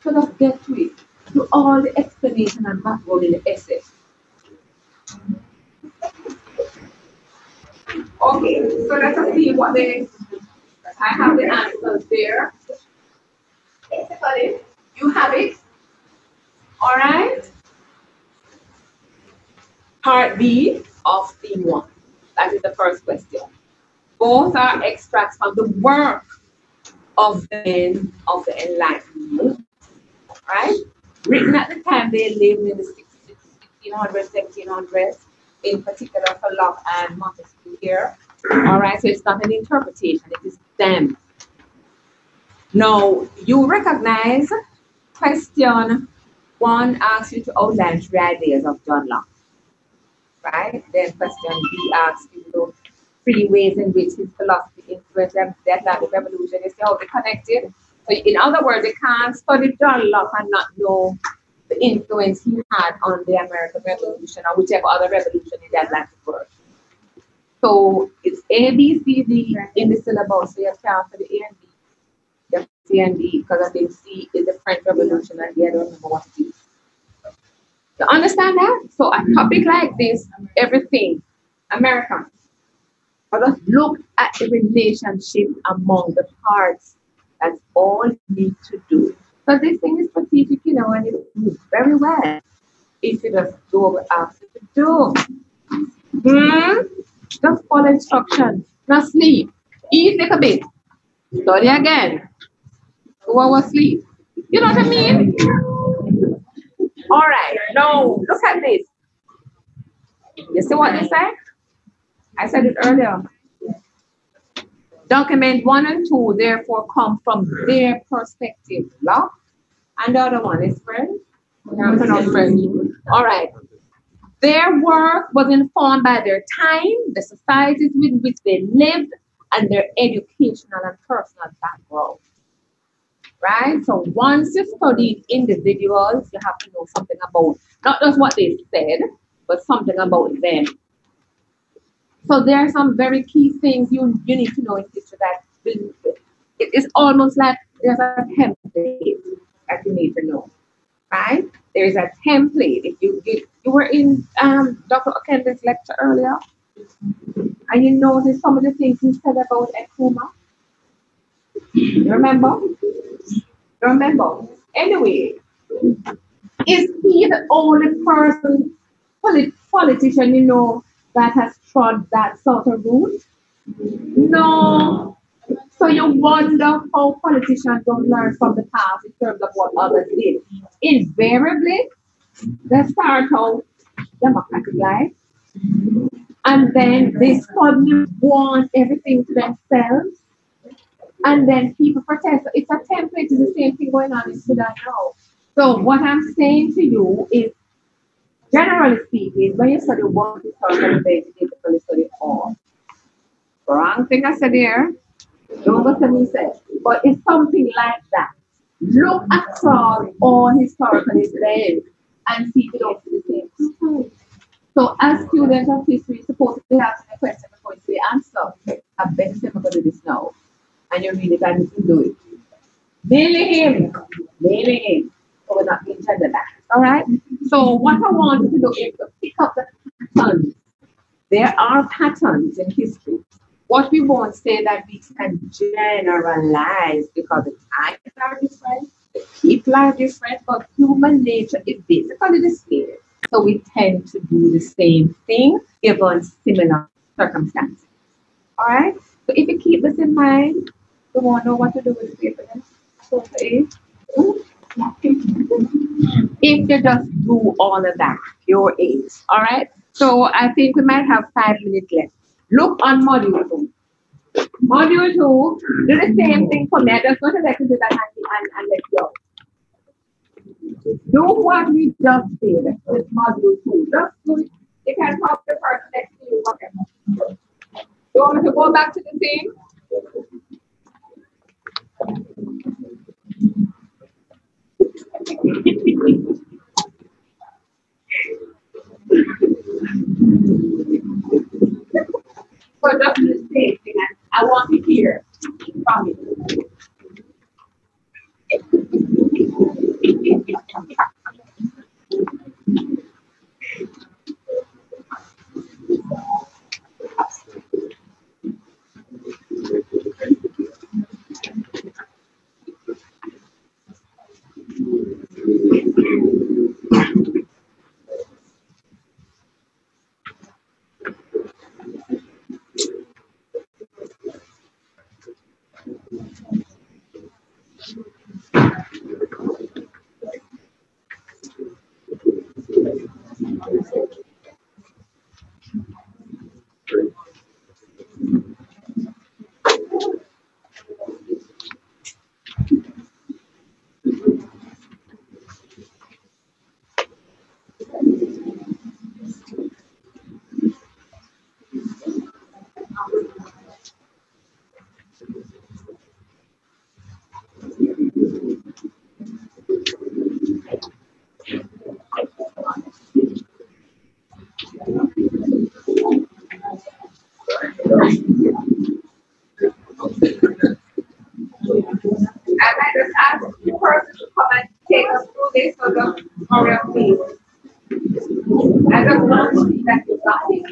So let's get to it. Do all the explanation and background in the essay. Okay, so let us see what I have the answers there. Basically, you have it. All right. Part B of theme 1. That is the first question. Both are extracts from the work of the men of the Enlightenment, right? Written at the time they lived in the 1600s, 1700s, in particular for Locke and Montesquieu here. All right, so it's not an interpretation, it is them. Now, you recognize question 1 asks you to outline 3 ideas of John Locke, right? Then question B asks you 3 ways in which his philosophy influenced the Atlantic Revolution. You see how they're connected? So in other words, you can't study John Locke and not know the influence he had on the American Revolution or whichever other revolution in the Atlantic world. So it's A, B, C, D in the syllabus. So you count for the A and B. You have C and D because I think C is the French Revolution and the other remember what it is. You understand that? So a topic like this, everything, American. But just look at the relationship among the parts. That's all you need to do. So this thing is strategic, you know, and it moves very well if you just do what we ask you to do. Just follow instructions. Not sleep. Eat a little bit. Study again. 2 hours sleep. You know what I mean? All right. Now, look at this. You see what they say? I said it earlier. Document 1 and 2 therefore come from their perspective. Locke, and the other one is French. All right. Their work was informed by their time, the societies with which they lived, and their educational and personal background. Right? So once you study individuals, you have to know something about not just what they said, but something about them. So there are some very key things you need to know in history that it is almost like there's a template that you need to know, right? There is a template. If you were in Dr. Okenda's lecture earlier, and you notice some of the things he said about Ekuma. You remember? Remember? Anyway, is he the only person, politician, that has trod that sort of route? No. So you wonder how politicians don't learn from the past in terms of what others did. Invariably, they start out democratic life, and then they suddenly want everything to themselves, and then people protest. It's a template. It's the same thing going on in Sudan now. So what I'm saying to you is, generally speaking, when you study one historical event, you typically study all. Wrong thing I said here. Don't what me say. But it's something like that. Look across all historical events and see if you don't see the same pattern. So as students of history, you're supposed to be asking a question before you say answer. I bet you're going to do this now. And you really got to do it. Nailing him. So we're not being gendered. All right? So what I want you to do is to pick up the patterns. There are patterns in history. What we won't say that we can generalize because the times are different, the people are different, but human nature is basically the same. So we tend to do the same thing given similar circumstances. All right? So if you keep this in mind, you won't know what to do with the paper then. So if you just do all of that, your age. All right? So I think we might have 5 minutes left. Look on module 2. Module 2, do the same thing for me. I just want to let you do that and let go. Do what we just did with module 2. Just do it. You can talk to the person next to you. Whatever. You want me to go back to the thing? So just do the same thing. And I want to hear from you. And I just ask the person to come and take us through this so don't hurry up, please. I just want to see that you got it.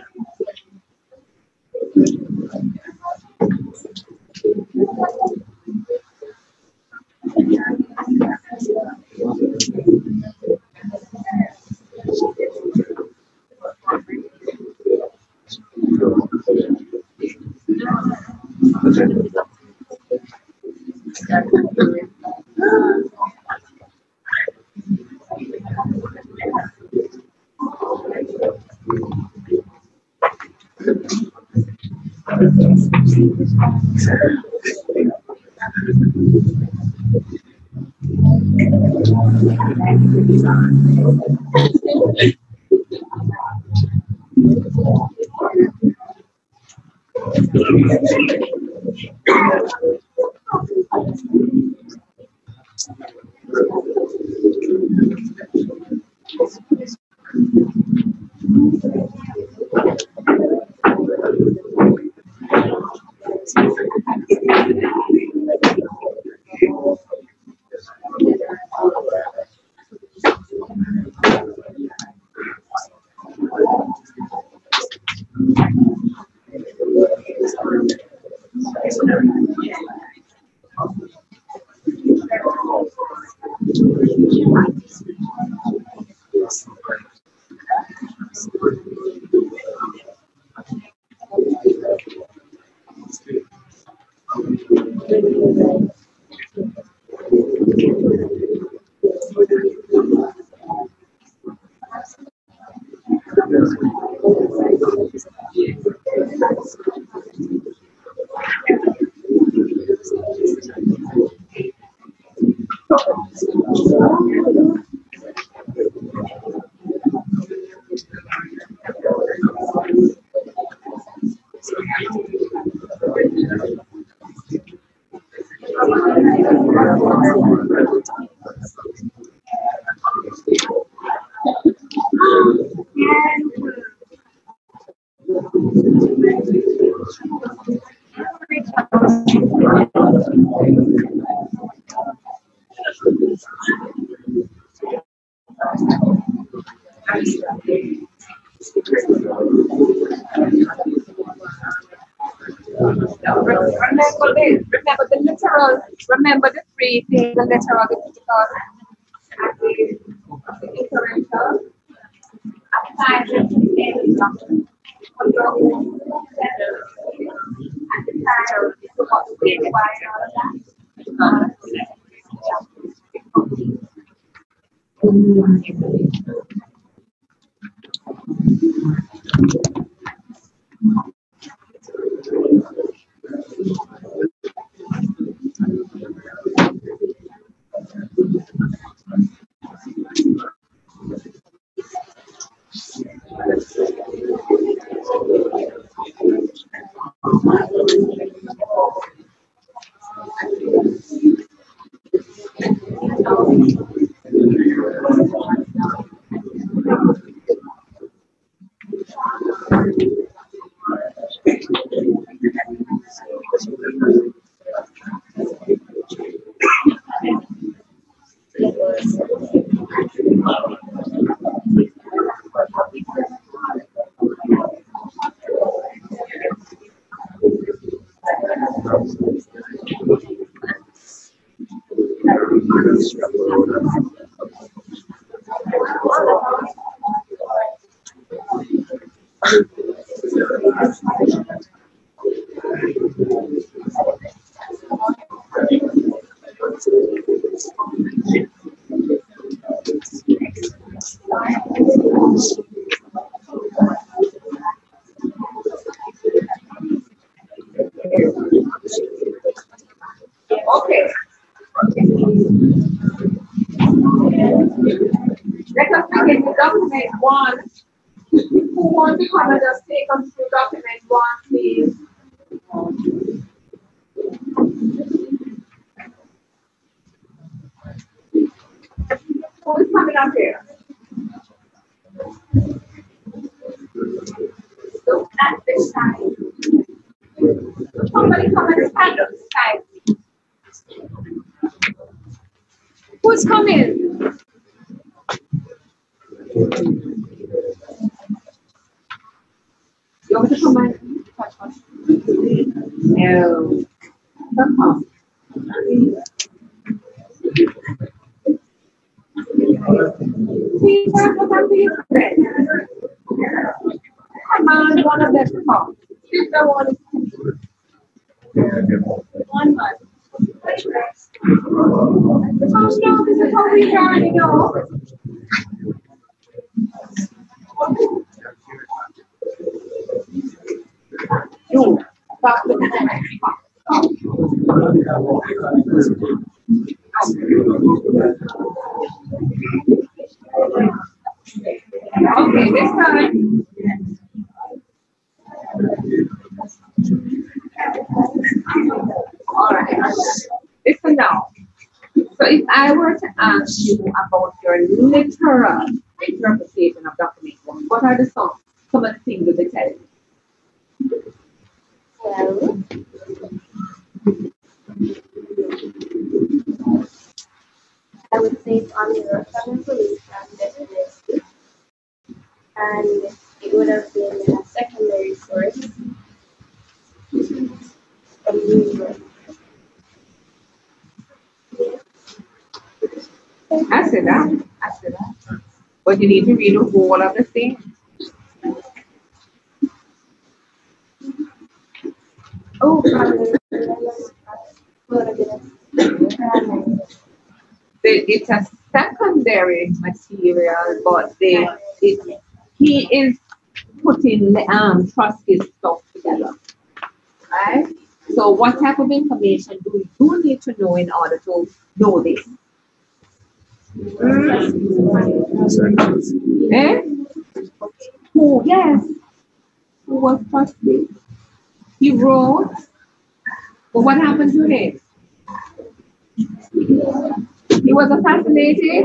Remember the literal, remember the three things, the literal, the physical, and the inferential. Apply them to the end of and the title is what to get why and all of okay. Let us begin with document one. Who wants to come and just take us through document one, please? Who is coming up here? Look at this side. Somebody come and stand on this side. Who's coming? You want to come and touch us? No. Come on. Please, what are you doing? Come on, one of them come. If no one is one month. Oh no, this is how we already know. You, back to the okay, this time. All right. Listen now. So if I were to ask you about your literal interpretation of document one, what are some of the things that they tell you? Well, I would say it's on the Russian police and definitely, and it would have been a secondary source from New York. I said that. But you need to read the whole of the thing. Oh, It's a secondary material, but he is putting Trotsky's stuff together. Right? So what type of information do you need to know in order to know this? Eh? Who? Yes. Who was Trotsky? He wrote. But what happened to him? He was assassinated.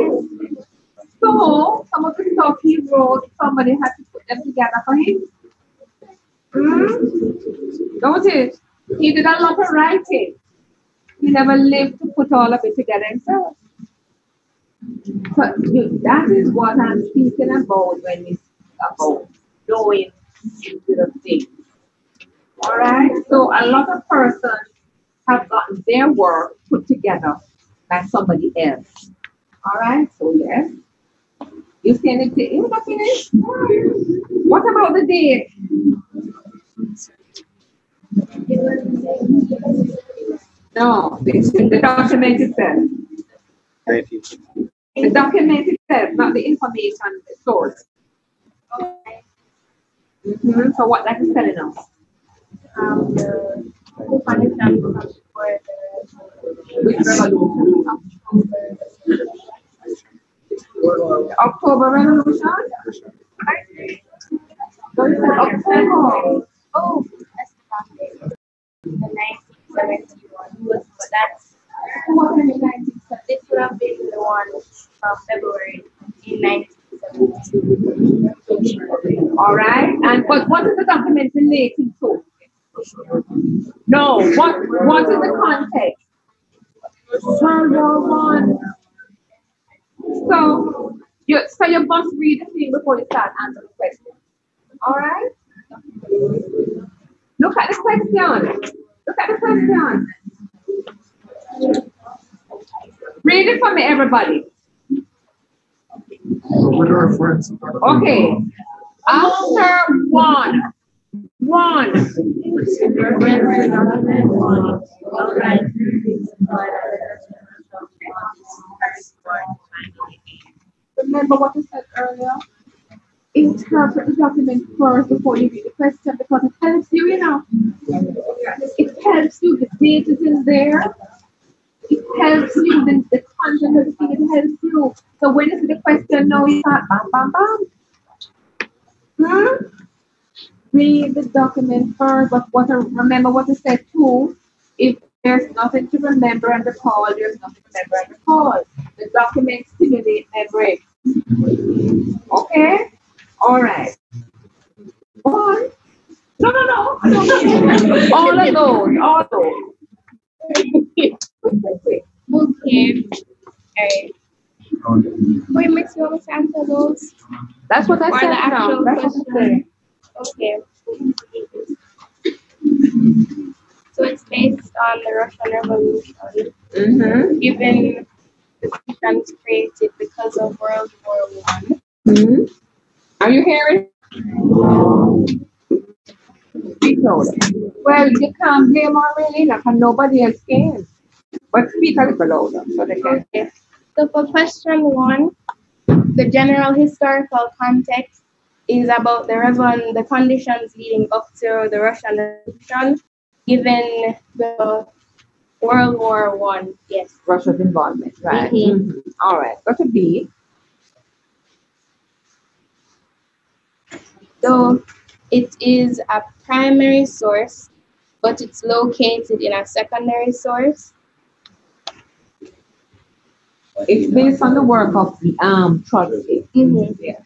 So some of the stuff he wrote, somebody had to put them together for him. Don't it? He did a lot of writing. He never lived to put all of it together himself. So that is what I'm speaking about when we speak about knowing the things. All right. So a lot of persons have gotten their work put together by somebody else. All right. So yes, you send it to you. Finished. What about the date? No, the document itself. The document itself, not the information source. So what that is telling us? The condition comes for Which revolution? October Revolution? October. oh, that's the topic. The 1971. But that's this would have been the one of February in 1970. All right. And but what is the document relating to? No. What is the context? World War I. So you must read the thing before you start answering the question. All right. Look at the question. Look at the question. Read it for me, everybody. Okay. After one. Remember what I said earlier? Interpret the document first before you read the question because it helps you, you know. It helps you, the date is in there. It helps you, the content of the thing, it helps you. So when you see the question, now you start bam, bam, bam. Read the document first, but remember what I said too. If there's nothing to remember and recall, there's nothing to remember and recall. The document stimulates memory. Okay? All right. One. No. All of those. Okay. Wait, makes you want to answer those? That's what I Or said. the actual question. Okay. So it's based on the Russian Revolution, given the conditions created because of World War I. Are you hearing? Speak louder. Well, you can't blame our really, because nobody else can. But speak a little louder so they can. Okay. So for question 1, the general historical context is about the conditions leading up to the Russian Revolution, given the World War I. Yes. Russia's involvement, right? All right. Go to B. So it is a primary source, but it's located in a secondary source. It's based on the work of Trotsky. Yeah.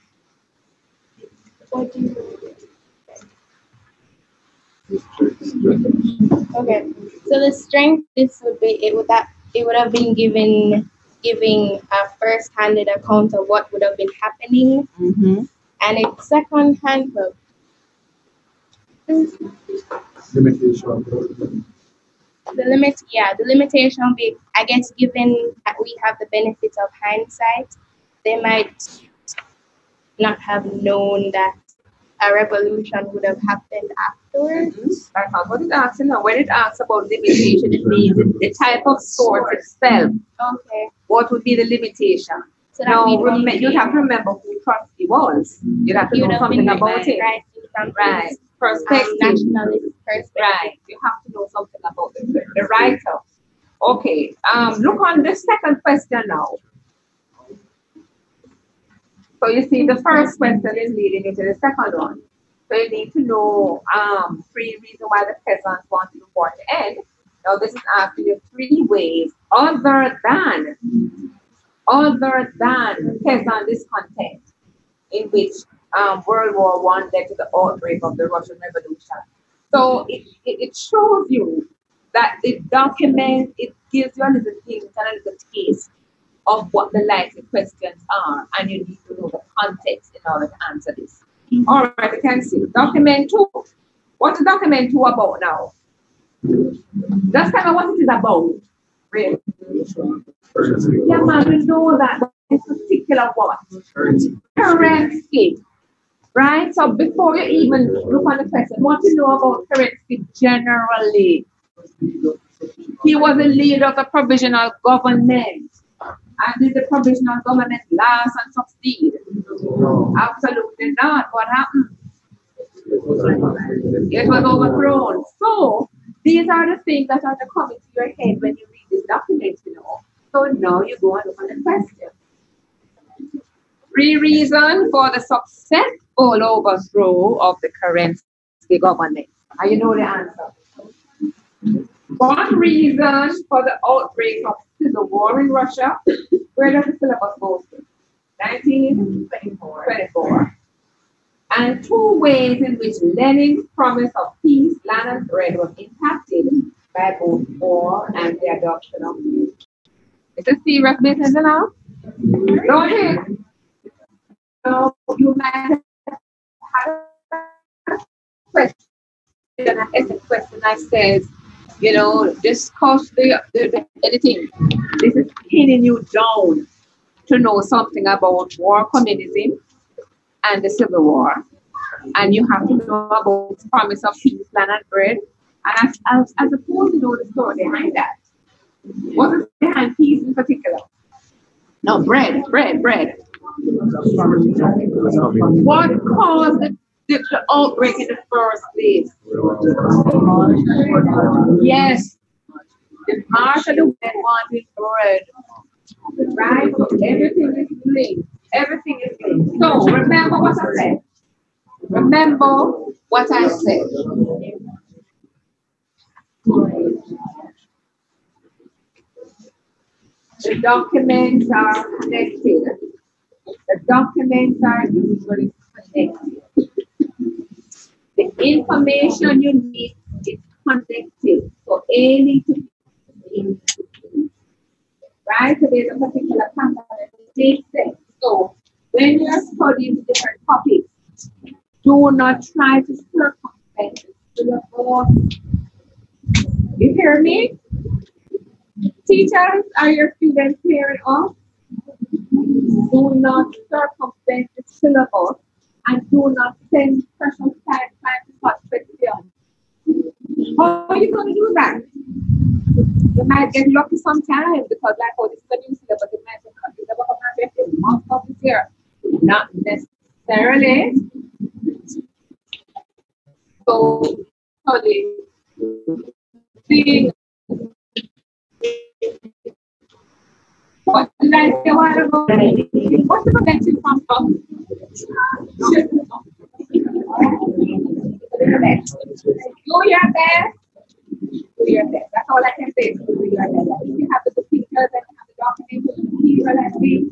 Okay. So the strength this would be it would have been giving a first-handed account of what would have been happening, and it's second-hand. The limitation be, I guess, given that we have the benefit of hindsight, they might not have known that a revolution would have happened afterwards. That's not what it asks now. When it asks about limitation, it means the type of source itself. Okay. What would be the limitation? So now, that you'd have to remember who Trustee was. You'd have to know something about it. Right. Perspective. Nationalist perspective. Right. You have to know something about the writer. Okay. Look on the second question now. So you see, the first question is leading into the second one. So you need to know 3 reasons why the peasants wanted the war to end. Now this is asking you 3 ways other than peasant discontent in which World War I led to the outbreak of the Russian Revolution. So it shows you that the document, it gives you a little hint and a little taste of what the likely questions are, and you need to know the context in order to answer this. All right, you can see document 2. What is document 2 about now? That's kind of what it is about, really. Yeah, man, we know that this particular what? Currency. Right? So before you even look on the question, what you know about currency generally? He was the leader of the provisional government. And did the provisional government last and succeed? Absolutely not. What happened? It was overthrown. So these are the things that are coming to your head when you read this document, you know. So now you go and look at the question. 3 reasons for the successful overthrow of the currency government. And you know the answer. 1 reason for the outbreak of civil war in Russia. Where does the syllabus go to? 1924. And 2 ways in which Lenin's promise of peace, land, and bread was impacted by both war and the adoption of peace. It's a serious business now. Go ahead. So you might have a question, an essay question that says, you know, discuss anything. This is pinning you down to know something about war communism and the Civil War. And you have to know about the promise of peace, land, and bread. And as opposed to know the story behind that. What is behind peace in particular? No, bread. What caused the outbreak in the first place? Yes. The march of the women wanted bread. Right? Everything is linked. Everything is linked. So remember what I said. The documents are connected. The documents are usually connected. The information you need is connected. So A needs to be right? So there's a particular pattern that makes sense. So when you're studying different topics, do not try to circumvent the syllabus. You hear me? Teachers, are your students hearing us? Do not circumvent the syllabus and do not spend precious time to such questions. How are you going to do that? You might get lucky sometimes because, like, oh, this is a new syllabus, it might be a month of this year. Not necessarily. So, what did I say a while ago? What's the prevention from? Do your best. Do your best. That's all I can say. Do your best. You have the pictures and you have the documentation.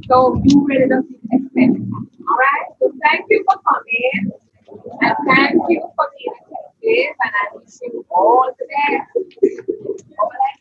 So you really don't need to expect it. All right. So thank you for coming, and thank you for being attentive. And I wish you all the best. All right.